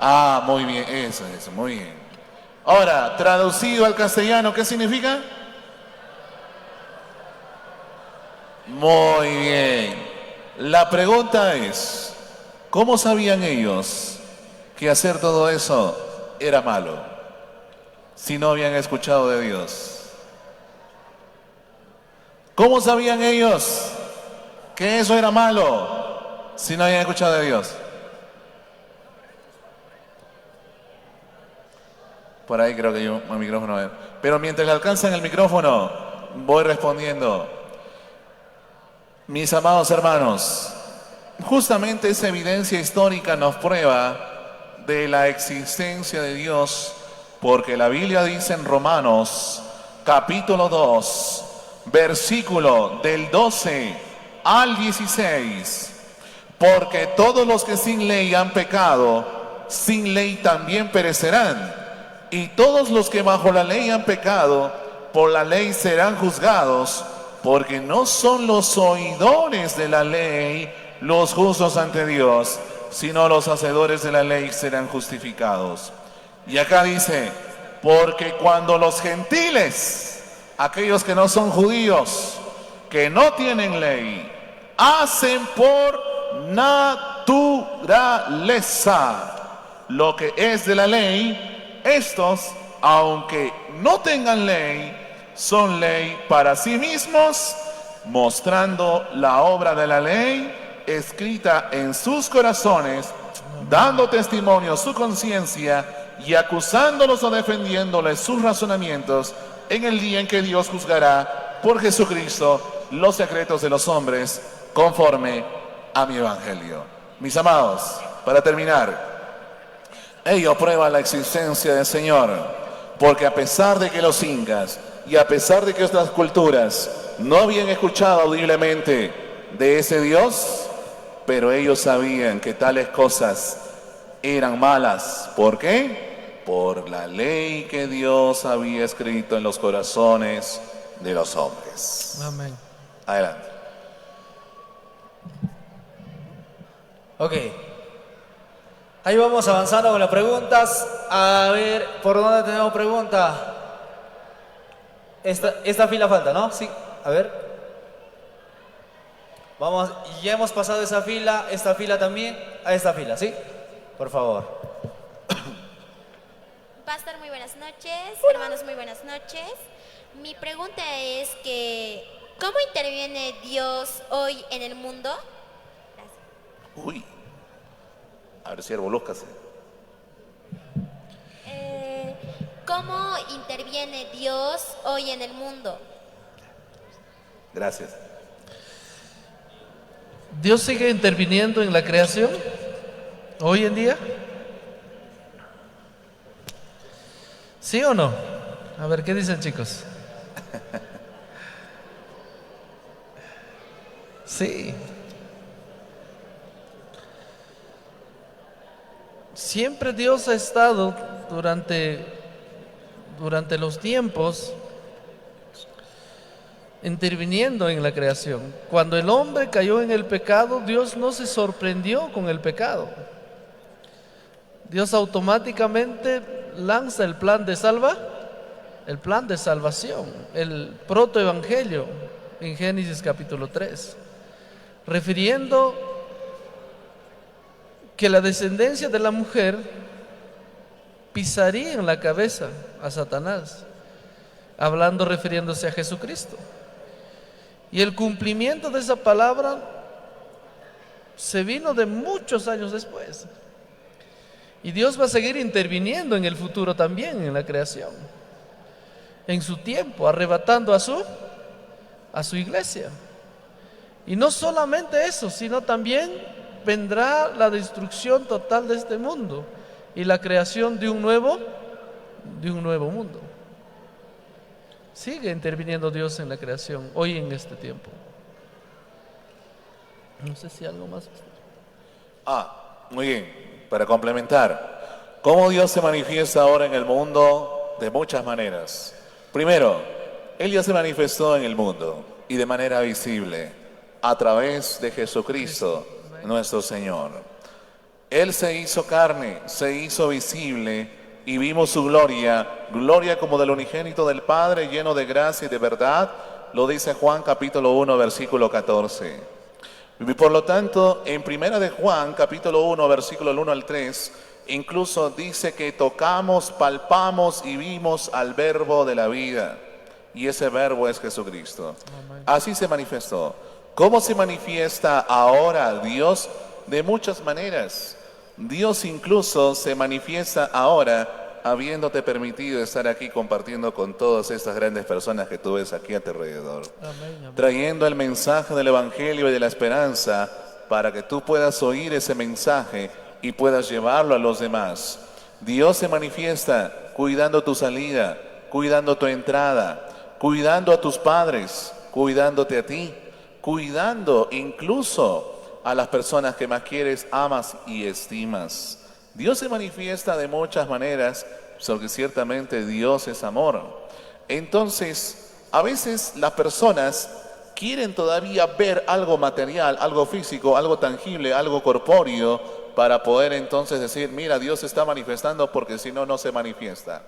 Ah, muy bien, eso, muy bien. Ahora, traducido al castellano, ¿qué significa? Muy bien. La pregunta es, ¿cómo sabían ellos que hacer todo eso era malo si no habían escuchado de Dios? ¿Cómo sabían ellos que eso era malo si no habían escuchado de Dios? Por ahí creo que yo el micrófono. Pero mientras le alcanzan el micrófono, voy respondiendo. Mis amados hermanos, justamente esa evidencia histórica nos prueba de la existencia de Dios, porque la Biblia dice en Romanos, capítulo 2, versículo del 12 al 16, porque todos los que sin ley han pecado, sin ley también perecerán. Y todos los que bajo la ley han pecado, por la ley serán juzgados, porque no son los oidores de la ley los justos ante Dios, sino los hacedores de la ley serán justificados. Y acá dice, porque cuando los gentiles, aquellos que no son judíos, que no tienen ley, hacen por naturaleza lo que es de la ley, estos, aunque no tengan ley, son ley para sí mismos, mostrando la obra de la ley escrita en sus corazones, dando testimonio su conciencia y acusándolos o defendiéndoles sus razonamientos en el día en que Dios juzgará por Jesucristo los secretos de los hombres conforme a mi evangelio. Mis amados, para terminar, ello prueba la existencia del Señor, porque a pesar de que los incas y a pesar de que otras culturas no habían escuchado audiblemente de ese Dios, pero ellos sabían que tales cosas eran malas. ¿Por qué? Por la ley que Dios había escrito en los corazones de los hombres. Amén. Adelante. Ok. Ahí vamos avanzando con las preguntas. A ver, ¿por dónde tenemos pregunta? Esta fila falta, ¿no? Sí, a ver. Vamos, ya hemos pasado esa fila, esta fila también, a esta fila, ¿sí? Por favor. Pastor, muy buenas noches. Hermanos, muy buenas noches. Mi pregunta es que, ¿cómo interviene Dios hoy en el mundo? Gracias. Uy. A ver, siervo, lúzcase. ¿Cómo interviene Dios hoy en el mundo? Gracias. ¿Dios sigue interviniendo en la creación hoy en día? ¿Sí o no? A ver, ¿qué dicen, chicos? Sí. Siempre Dios ha estado durante los tiempos interviniendo en la creación. Cuando el hombre cayó en el pecado, Dios no se sorprendió con el pecado. Dios automáticamente lanza el plan de salvación, el protoevangelio en Génesis capítulo 3, refiriendo que la descendencia de la mujer pisaría en la cabeza a Satanás, refiriéndose a Jesucristo. Y el cumplimiento de esa palabra se vino de muchos años después. Y Dios va a seguir interviniendo en el futuro también en la creación, en su tiempo, arrebatando a su iglesia. Y no solamente eso, sino también vendrá la destrucción total de este mundo y la creación de un nuevo mundo. Sigue interviniendo Dios en la creación hoy en este tiempo. No sé si algo más. Muy bien, para complementar, ¿cómo Dios se manifiesta ahora en el mundo? De muchas maneras. Primero, Él ya se manifestó en el mundo y de manera visible. a través de Jesucristo, nuestro Señor. Él se hizo carne, se hizo visible y vimos su gloria, gloria como del unigénito del Padre, lleno de gracia y de verdad, lo dice Juan capítulo 1, versículo 14. Y por lo tanto, en primera de Juan capítulo 1, versículo 1 al 3, incluso dice que tocamos, palpamos y vimos al verbo de la vida. Y ese verbo es Jesucristo. Así se manifestó. ¿Cómo se manifiesta ahora Dios? De muchas maneras. Dios incluso se manifiesta ahora habiéndote permitido estar aquí compartiendo con todas estas grandes personas que tú ves aquí a tu alrededor. Trayendo el mensaje del Evangelio y de la esperanza para que tú puedas oír ese mensaje y puedas llevarlo a los demás. Dios se manifiesta cuidando tu salida, cuidando tu entrada, cuidando a tus padres, cuidándote a ti, cuidando incluso a las personas que más quieres, amas y estimas. Dios se manifiesta de muchas maneras, porque ciertamente Dios es amor. Entonces, a veces las personas quieren todavía ver algo material, algo físico, algo tangible, algo corpóreo, para poder entonces decir, mira, Dios se está manifestando porque si no, no se manifiesta.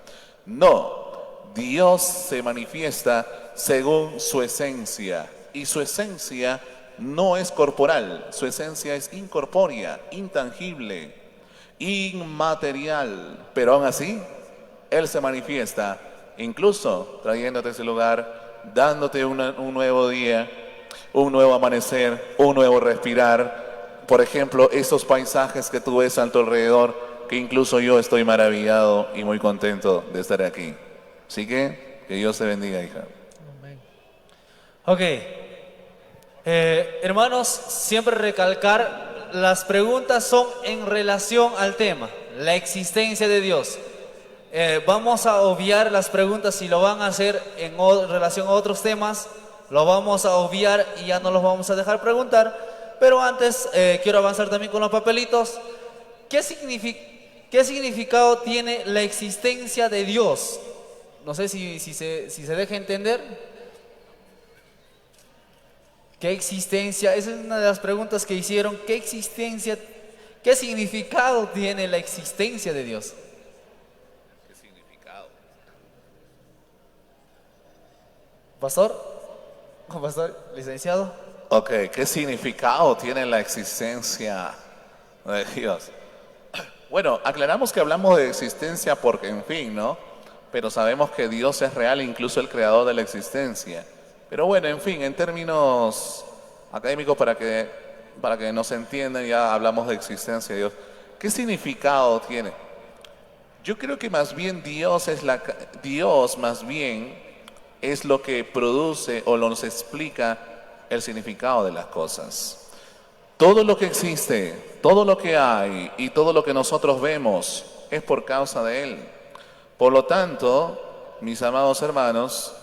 No, Dios se manifiesta según su esencia, y su esencia no es corporal, su esencia es incorpórea, intangible, inmaterial, pero aún así, Él se manifiesta, incluso trayéndote a ese lugar, dándote un nuevo día, un nuevo amanecer, un nuevo respirar. Por ejemplo, esos paisajes que tú ves a tu alrededor, que incluso yo estoy maravillado y muy contento de estar aquí. Así que Dios te bendiga, hija. Ok. Hermanos, siempre recalcar, las preguntas son en relación al tema, la existencia de Dios. Vamos a obviar las preguntas si lo van a hacer en relación a otros temas, lo vamos a obviar y ya no los vamos a dejar preguntar. Pero antes quiero avanzar también con los papelitos. ¿Qué significado tiene la existencia de Dios? No sé si se deja entender. ¿Qué existencia? Esa es una de las preguntas que hicieron. ¿Qué existencia, qué significado tiene la existencia de Dios? ¿Qué significado? Pastor, licenciado. Ok, ¿qué significado tiene la existencia de Dios? Bueno, aclaramos que hablamos de existencia porque, en fin, ¿no? Pero sabemos que Dios es real, incluso el creador de la existencia. Pero bueno, en fin, en términos académicos, para que nos entiendan, ya hablamos de existencia de Dios. ¿Qué significado tiene? Yo creo que más bien Dios más bien es lo que produce o nos explica el significado de las cosas. Todo lo que existe, todo lo que hay y todo lo que nosotros vemos es por causa de Él. Por lo tanto, mis amados hermanos,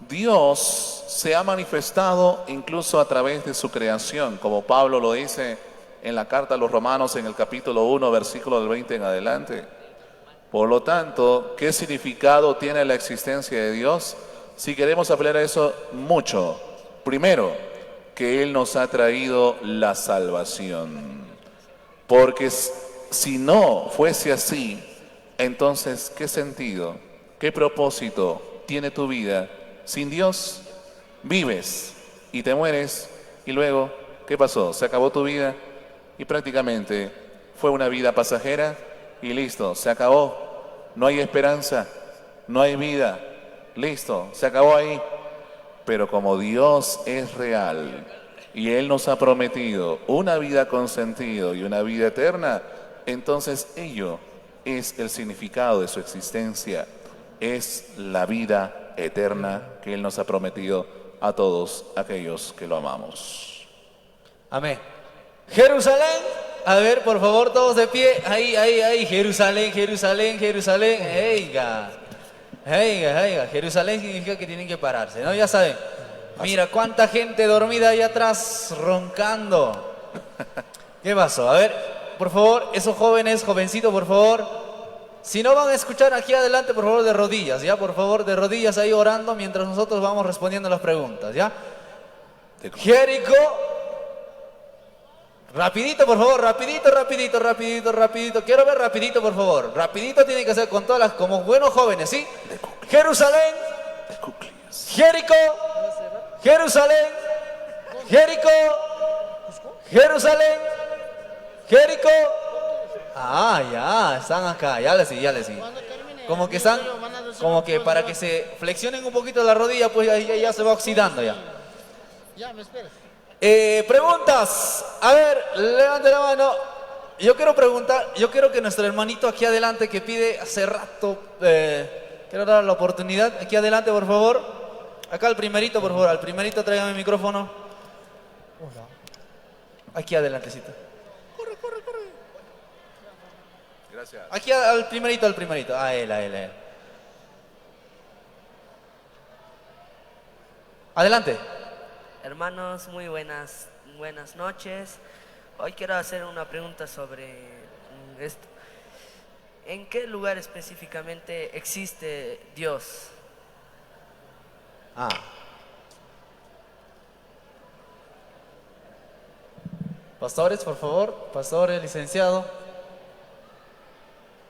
Dios se ha manifestado incluso a través de su creación, como Pablo lo dice en la carta a los Romanos en el capítulo 1, versículo del 20 en adelante. Por lo tanto, ¿qué significado tiene la existencia de Dios? Si queremos hablar de eso mucho, primero, que Él nos ha traído la salvación. Porque si no fuese así, entonces, ¿qué sentido, qué propósito tiene tu vida? Sin Dios, vives y te mueres y luego, ¿qué pasó? Se acabó tu vida y prácticamente fue una vida pasajera y listo, se acabó. No hay esperanza, no hay vida, listo, se acabó ahí. Pero como Dios es real y Él nos ha prometido una vida con sentido y una vida eterna, entonces ello es el significado de su existencia, es la vida eterna que Él nos ha prometido a todos aquellos que lo amamos. Amén. Jerusalén, a ver, por favor, todos de pie. Ahí, Jerusalén. Heiga. Jerusalén significa que tienen que pararse, ¿no? Ya saben. Mira cuánta gente dormida ahí atrás, roncando. ¿Qué pasó? A ver, por favor, esos jóvenes, jovencitos, por favor. Si no van a escuchar aquí adelante, por favor, de rodillas, ¿ya? Por favor, de rodillas ahí orando mientras nosotros vamos respondiendo las preguntas, ¿ya? Jericó. Rapidito, por favor, rapidito. Quiero ver rapidito, por favor. Rapidito tiene que ser con todas las, como buenos jóvenes, ¿sí? Jerusalén. Jericó. Jerusalén. Jericó. Jerusalén. Jericó. Ah, ya, están acá, ya les sí. Como que están, como que para que se flexionen un poquito la rodilla, pues ya se va oxidando ya. Ya, me esperas. Preguntas. A ver, levante la mano. Yo quiero preguntar, yo quiero que nuestro hermanito aquí adelante que pide hace rato, quiero dar la oportunidad, aquí adelante por favor. Acá al primerito, por favor, al primerito tráigame el micrófono. Aquí adelantecito. Corre. Gracias. Aquí al primerito. A él. Adelante. Hermanos, muy buenas noches. Hoy quiero hacer una pregunta sobre esto. ¿En qué lugar específicamente existe Dios? Pastores, por favor. Pastores, licenciado.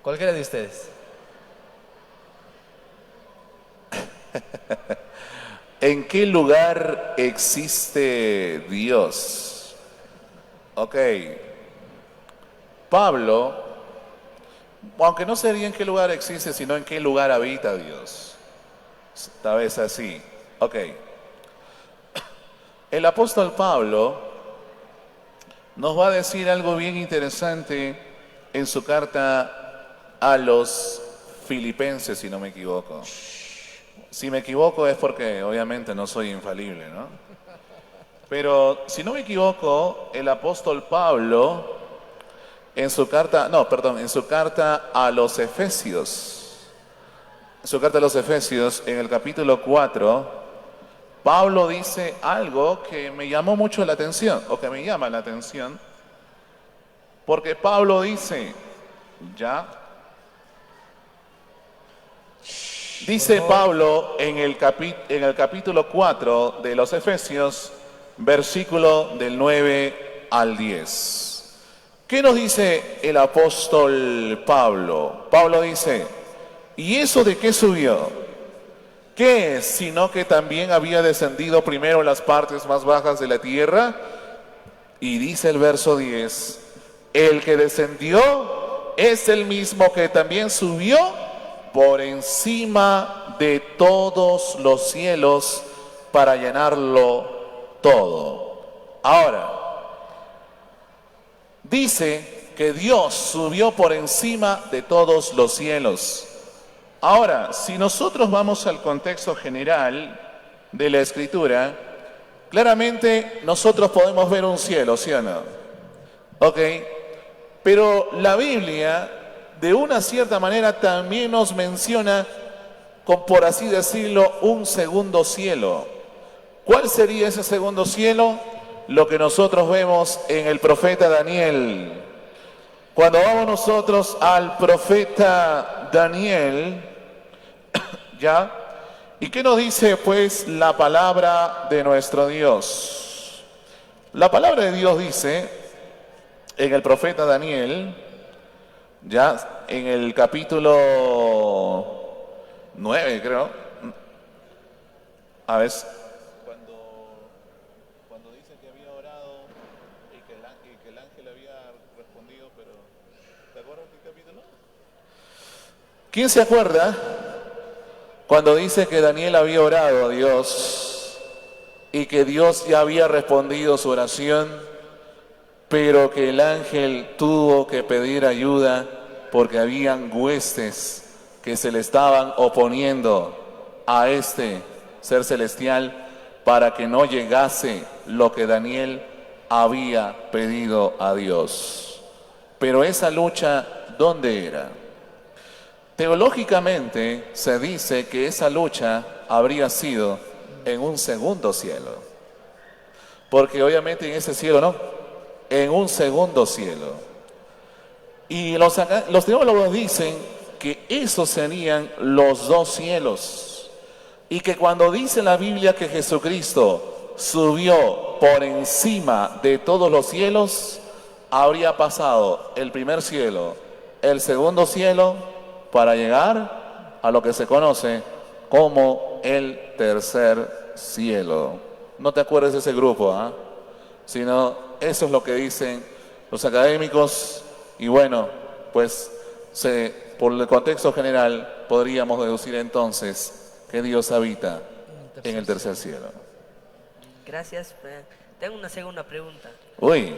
Cualquiera de ustedes. ¿En qué lugar existe Dios? Ok. Pablo, aunque no sería en qué lugar existe, sino en qué lugar habita Dios. Tal vez así. Ok. El apóstol Pablo nos va a decir algo bien interesante en su carta a los Filipenses, si no me equivoco. Si me equivoco es porque obviamente no soy infalible, ¿no? Pero si no me equivoco, el apóstol Pablo en su carta a los Efesios, en el capítulo 4, Pablo dice algo que me llamó mucho la atención, o que me llama la atención, porque Pablo dice, dice Pablo en el capítulo 4 de los Efesios, versículo del 9 al 10. ¿Qué nos dice el apóstol Pablo? Pablo dice, ¿y eso de qué subió? ¿Qué es sino que también había descendido primero a las partes más bajas de la tierra? Y dice el verso 10, el que descendió es el mismo que también subió por encima de todos los cielos para llenarlo todo. Ahora, dice que Dios subió por encima de todos los cielos. Ahora, si nosotros vamos al contexto general de la Escritura, claramente nosotros podemos ver un cielo, ¿sí o no? Ok, pero la Biblia de una cierta manera también nos menciona, por así decirlo, un segundo cielo. ¿Cuál sería ese segundo cielo? Lo que nosotros vemos en el profeta Daniel. Cuando vamos nosotros al profeta Daniel, ¿y qué nos dice pues la palabra de nuestro Dios? La palabra de Dios dice en el profeta Daniel, en el capítulo 9, creo. A ver. Cuando dice que había orado y que el ángel había respondido, pero ¿te acuerdas qué capítulo? ¿Quién se acuerda cuando dice que Daniel había orado a Dios y que Dios ya había respondido su oración, pero que el ángel tuvo que pedir ayuda porque habían huestes que se le estaban oponiendo a este ser celestial para que no llegase lo que Daniel había pedido a Dios? Pero esa lucha, ¿dónde era? Teológicamente se dice que esa lucha habría sido en un segundo cielo, porque obviamente en ese cielo no, en un segundo cielo. Y los teólogos dicen que esos serían los dos cielos, y que cuando dice la Biblia que Jesucristo subió por encima de todos los cielos, habría pasado el primer cielo, el segundo cielo, para llegar a lo que se conoce como el tercer cielo. No te acuerdes de ese grupo, ¿ah? Sino eso es lo que dicen los académicos, y bueno, pues por el contexto general podríamos deducir entonces que Dios habita en el tercer cielo. Gracias. Tengo una segunda pregunta. Uy,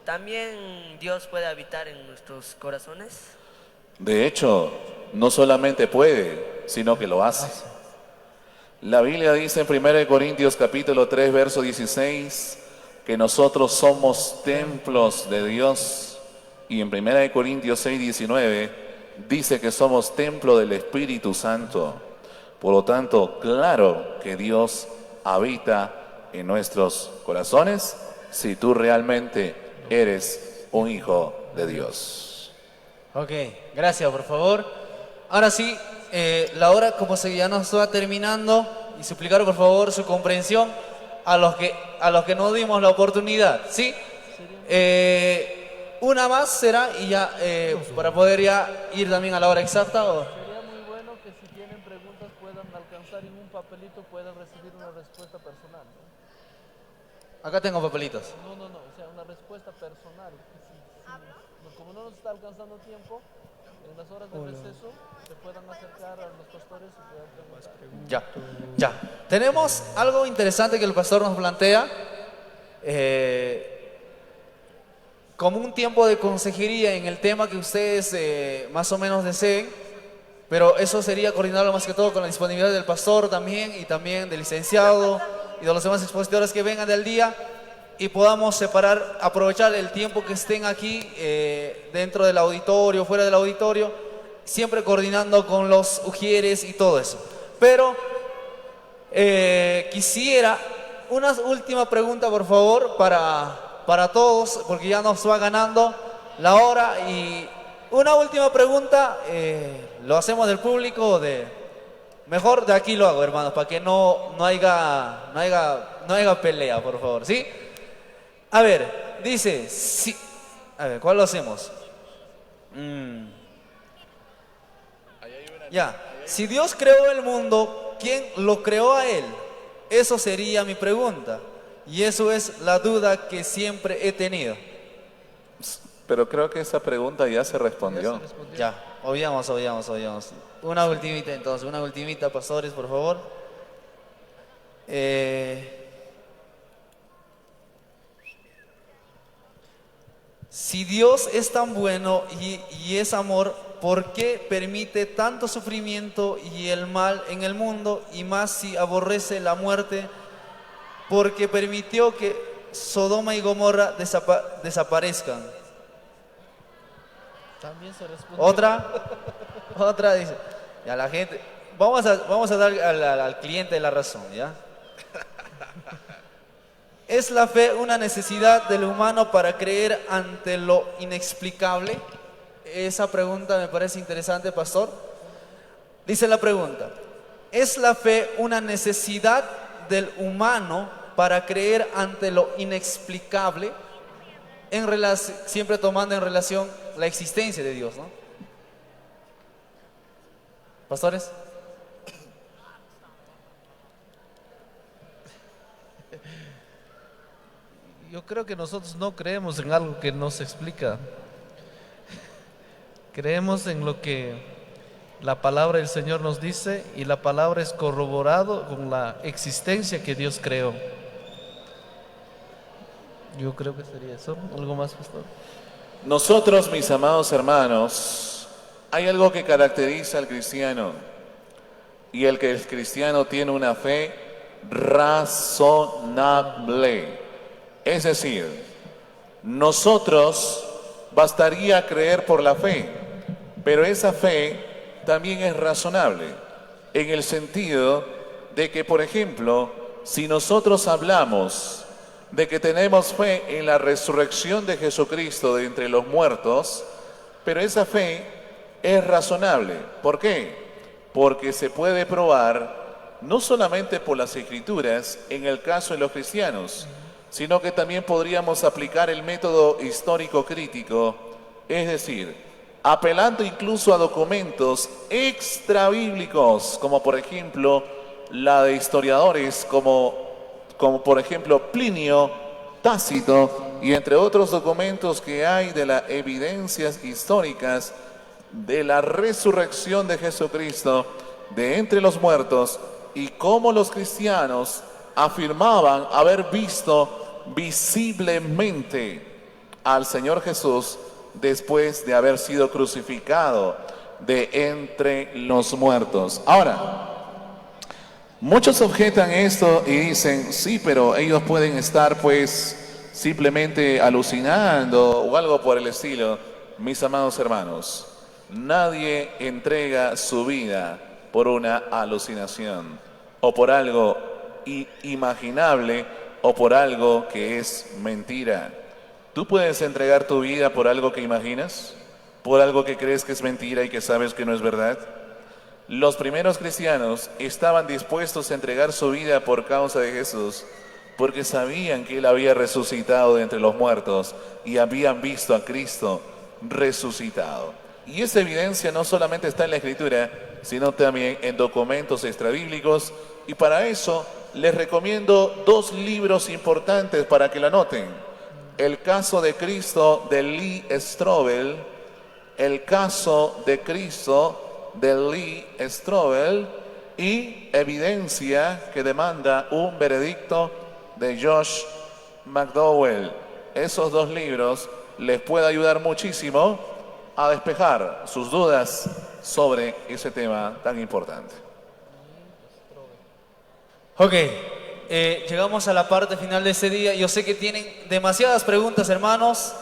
¿También Dios puede habitar en nuestros corazones? de hecho, no solamente puede, sino que lo hace. La Biblia dice en 1 Corintios capítulo 3, verso 16, que nosotros somos templos de Dios. Y en 1 Corintios 6, 19, dice que somos templo del Espíritu Santo. Por lo tanto, claro que Dios habita en nuestros corazones si tú realmente eres un hijo de Dios. Ok, gracias, por favor. Ahora sí, la hora como se ya nos va terminando, y suplicar por favor su comprensión a los que no dimos la oportunidad, ¿sí? Una más será y ya para poder ya ir también a la hora exacta. Sería muy bueno que si tienen preguntas puedan alcanzar en un papelito, puedan recibir una respuesta personal, ¿no? Acá tengo papelitos. No, o sea, una respuesta personal. Como no nos está alcanzando tiempo, en las horas de receso se puedan acercar a los pastores y puedan preguntar. Ya. Tenemos algo interesante que el pastor nos plantea. Como un tiempo de consejería en el tema que ustedes más o menos deseen, pero eso sería coordinarlo más que todo con la disponibilidad del pastor también, y también del licenciado y de los demás expositores que vengan del día, y podamos separar, aprovechar el tiempo que estén aquí dentro del auditorio, fuera del auditorio, siempre coordinando con los ujieres y todo eso. Pero quisiera una última pregunta, por favor, para todos, porque ya nos va ganando la hora. Y una última pregunta, lo hacemos del público, mejor de aquí lo hago, hermanos, para que no haya pelea, por favor, ¿sí? A ver, dice, sí. A ver, ¿cuál lo hacemos? Ya, si Dios creó el mundo, ¿quién lo creó a él? Eso sería mi pregunta. Y eso es la duda que siempre he tenido. Pero creo que esa pregunta ya se respondió. Ya, obviamos. Una ultimita entonces, una ultimita, pastores, por favor. Si Dios es tan bueno y es amor, ¿por qué permite tanto sufrimiento y el mal en el mundo? Y más si aborrece la muerte, porque permitió que Sodoma y Gomorra desaparezcan. También se respondió. Otra dice, ya la gente, vamos a dar al cliente la razón, ¿ya? ¿Es la fe una necesidad del humano para creer ante lo inexplicable? Esa pregunta me parece interesante, pastor. Dice la pregunta, ¿es la fe una necesidad del humano para creer ante lo inexplicable? Siempre tomando en relación la existencia de Dios, ¿no? ¿Pastores? Yo creo que nosotros no creemos en algo que no se explica. Creemos en lo que la palabra del Señor nos dice, y la palabra es corroborado con la existencia que Dios creó. Yo creo que sería eso. ¿Algo más, pastor? Nosotros, mis amados hermanos, hay algo que caracteriza al cristiano, y el que el cristiano tiene una fe razonable. Es decir, nosotros bastaría creer por la fe, pero esa fe también es razonable, en el sentido de que, por ejemplo, si nosotros hablamos de que tenemos fe en la resurrección de Jesucristo de entre los muertos, pero esa fe es razonable. ¿Por qué? Porque se puede probar no solamente por las escrituras en el caso de los cristianos, sino que también podríamos aplicar el método histórico crítico, es decir, apelando incluso a documentos extrabíblicos, como por ejemplo la de historiadores como por ejemplo Plinio, Tácito y entre otros documentos que hay de las evidencias históricas de la resurrección de Jesucristo de entre los muertos y cómo los cristianos afirmaban haber visto visiblemente al Señor Jesús después de haber sido crucificado de entre los muertos. Ahora, muchos objetan esto y dicen, sí, pero ellos pueden estar pues simplemente alucinando o algo por el estilo. Mis amados hermanos, nadie entrega su vida por una alucinación o por algo inimaginable o por algo que es mentira. ¿Tú puedes entregar tu vida por algo que imaginas? ¿Por algo que crees que es mentira y que sabes que no es verdad? Los primeros cristianos estaban dispuestos a entregar su vida por causa de Jesús porque sabían que Él había resucitado de entre los muertos y habían visto a Cristo resucitado. Y esa evidencia no solamente está en la Escritura, sino también en documentos extrabíblicos. Y para eso les recomiendo 2 libros importantes para que lo anoten. El caso de Cristo de Lee Strobel, El caso de Cristo de Lee Strobel y Evidencia que demanda un veredicto de Josh McDowell. Esos 2 libros les pueden ayudar muchísimo a despejar sus dudas sobre ese tema tan importante. Ok, llegamos a la parte final de este día. Yo sé que tienen demasiadas preguntas, hermanos.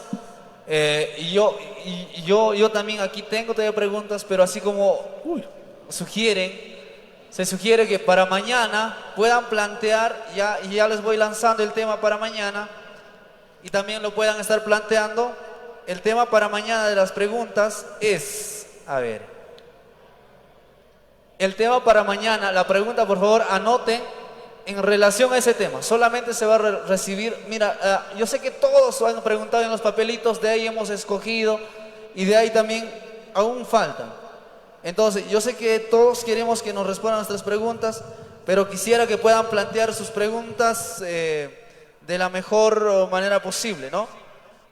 Y yo también aquí tengo todavía preguntas, pero así como se sugiere que para mañana puedan plantear, ya les voy lanzando el tema para mañana, y también lo puedan estar planteando. El tema para mañana de las preguntas es, el tema para mañana, la pregunta por favor anoten en relación a ese tema. Solamente se va a recibir, mira, yo sé que todos han preguntado en los papelitos, de ahí hemos escogido y de ahí también aún faltan. Entonces, yo sé que todos queremos que nos respondan nuestras preguntas, pero quisiera que puedan plantear sus preguntas de la mejor manera posible, ¿no?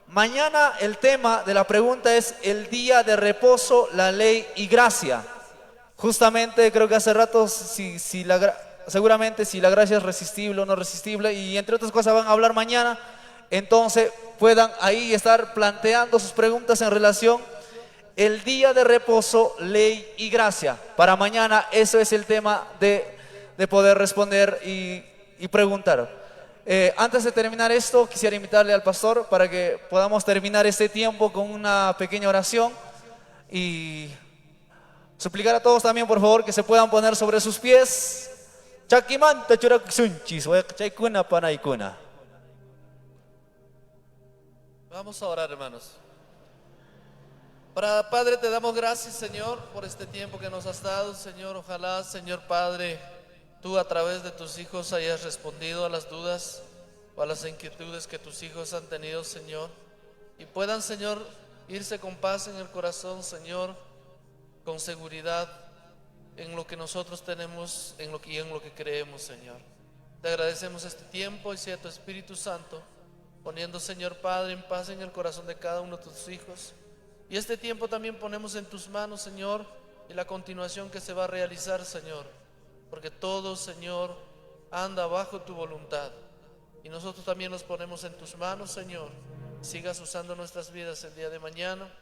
Mañana el tema de la pregunta es el día de reposo, la ley y gracia. Justamente creo que hace rato seguramente si la gracia es resistible o no resistible, y entre otras cosas van a hablar mañana, entonces puedan ahí estar planteando sus preguntas en relación el día de reposo, ley y gracia. Para mañana eso es el tema de poder responder y preguntar. Antes de terminar esto, quisiera invitarle al pastor para que podamos terminar este tiempo con una pequeña oración y suplicar a todos también, por favor, que se puedan poner sobre sus pies. Vamos a orar, hermanos. Padre, te damos gracias, Señor, por este tiempo que nos has dado, Señor. Ojalá, Señor Padre, tú a través de tus hijos hayas respondido a las dudas o a las inquietudes que tus hijos han tenido, Señor, y puedan, Señor, irse con paz en el corazón, Señor, con seguridad en lo que nosotros tenemos y en lo que creemos, Señor. Te agradecemos este tiempo y sea tu Espíritu Santo poniendo, Señor Padre, en paz en el corazón de cada uno de tus hijos. Y este tiempo también ponemos en tus manos, Señor, y la continuación que se va a realizar, Señor, porque todo, Señor, anda bajo tu voluntad. Y nosotros también nos ponemos en tus manos, Señor. Sigas usando nuestras vidas el día de mañana.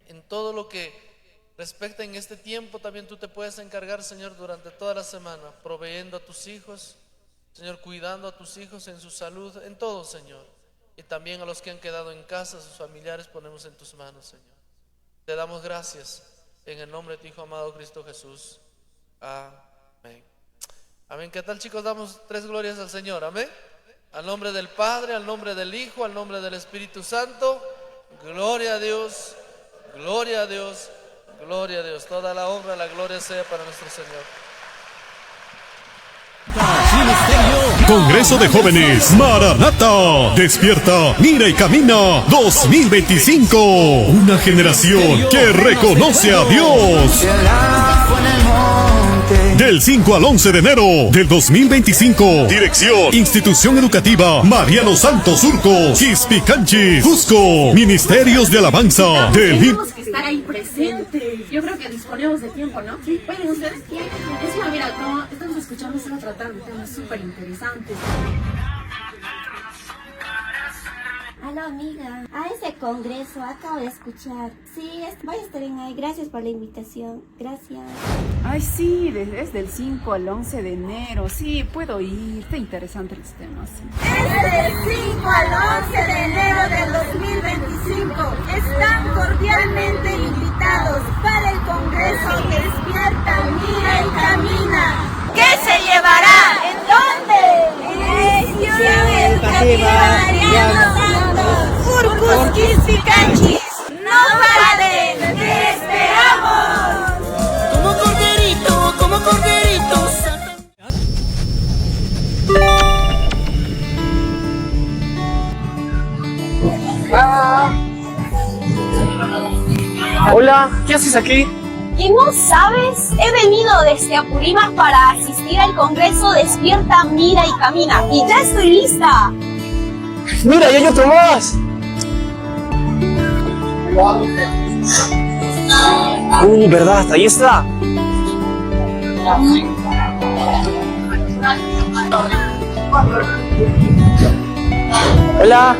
En todo lo que respecta en este tiempo, también tú te puedes encargar, Señor, durante toda la semana, proveyendo a tus hijos, Señor, cuidando a tus hijos en su salud, en todo, Señor. Y también a los que han quedado en casa, sus familiares, ponemos en tus manos, Señor. Te damos gracias en el nombre de tu Hijo amado Cristo Jesús. Amén. Amén. ¿Qué tal, chicos? Damos 3 glorias al Señor. Amén. Al nombre del Padre, al nombre del Hijo, al nombre del Espíritu Santo. Gloria a Dios, gloria a Dios, gloria a Dios. Toda la honra, la gloria sea para nuestro Señor. Congreso de Jóvenes Maranata. Despierta, mira y camina 2025. Una generación que reconoce a Dios. Del 5 al 11 de enero del 2025. Dirección: Institución Educativa Mariano Santos Surco, Quispicanchis, Cusco. Ministerios de Alabanza del Tenemos que estar ahí presentes. Yo creo que disponemos de tiempo, ¿no? Sí, pueden ustedes. Encima, mira, como estamos escuchando, se va a tratar de temas súper interesantes. Hola amiga, a ese congreso acabo de escuchar. Sí, voy a estar en ahí. Gracias por la invitación. Gracias. Ay, sí, es del 5 al 11 de enero. Sí, puedo ir. Está interesante los temas. Sí. Es del 5 al 11 de enero del 2025. Están cordialmente invitados para el Congreso Despierta, Mira y Camina. ¿Qué se llevará? ¿En dónde? En la Institución Educativa Mariano Santos Surco, Quispicanchis. ¡No paren! ¡Te esperamos! Como corderito, Hola, ¿qué haces aquí? ¿Y no sabes? He venido desde Apurímac para asistir al Congreso Despierta, Mira y Camina. Y ya estoy lista. Mira, ya hay otro más. ¿Verdad? Ahí está. Hola.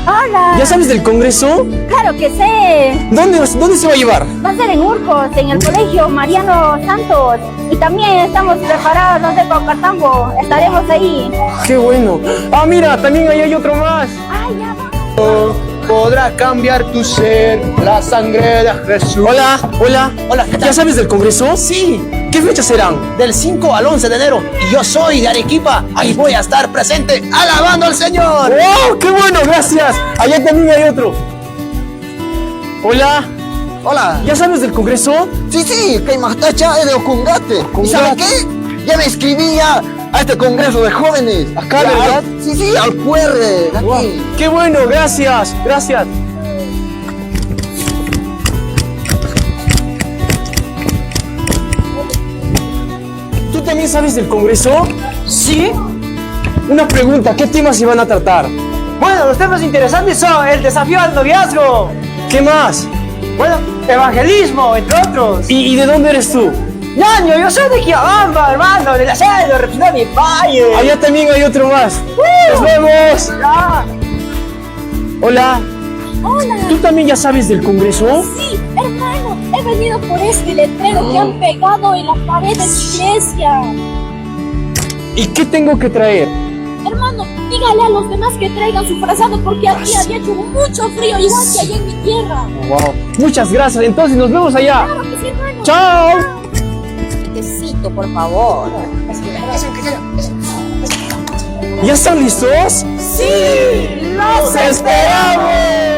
Hola. ¿Ya sabes del Congreso? Claro que sé. ¿Dónde se va a llevar? Va a ser en Urcos, en el Colegio Mariano Santos. Y también estamos preparados, no sé, con Cartambo. Estaremos ahí. ¡Qué bueno! Ah, mira, también ahí hay otro más. Ay, ya va. Podrá cambiar tu ser, la sangre de Jesús. Hola. ¿Ya sabes del Congreso? Sí. ¿Qué fechas serán? Del 5 al 11 de enero. Y yo soy de Arequipa. Ahí voy a estar presente alabando al Señor. ¡Wow! ¡Qué bueno! ¡Gracias! Allá también hay otro. Hola. ¿Ya sabes del Congreso? Sí, que Mahtacha es de Ocungate. ¿Y saben qué? Ya me inscribía a este Congreso de Jóvenes. Acá, ¿verdad? Sí, al QR. Wow. ¡Qué bueno! Gracias. ¿Tú también sabes del Congreso? Sí. Una pregunta, ¿qué temas iban a tratar? Bueno, los temas interesantes son el desafío al noviazgo. ¿Qué más? Bueno, evangelismo, entre otros. ¿Y de dónde eres tú? Ñaño, yo soy de Quiabamba, hermano, de la selva, representando mi valle. Allá también hay otro más. ¡Nos vemos! Ya. Hola. ¿Tú también ya sabes del Congreso? Sí, hermano, he venido por este letrero que han pegado en la pared de su iglesia. ¿Y qué tengo que traer? Hermano, dígale a los demás que traigan su frazado porque aquí había hecho mucho frío, igual que allá en mi tierra. Wow. Muchas gracias, entonces nos vemos allá. Claro que sí, hermano. ¡Chao! Necesito, por favor. ¿Ya están listos? ¡Sí! ¡Los esperamos!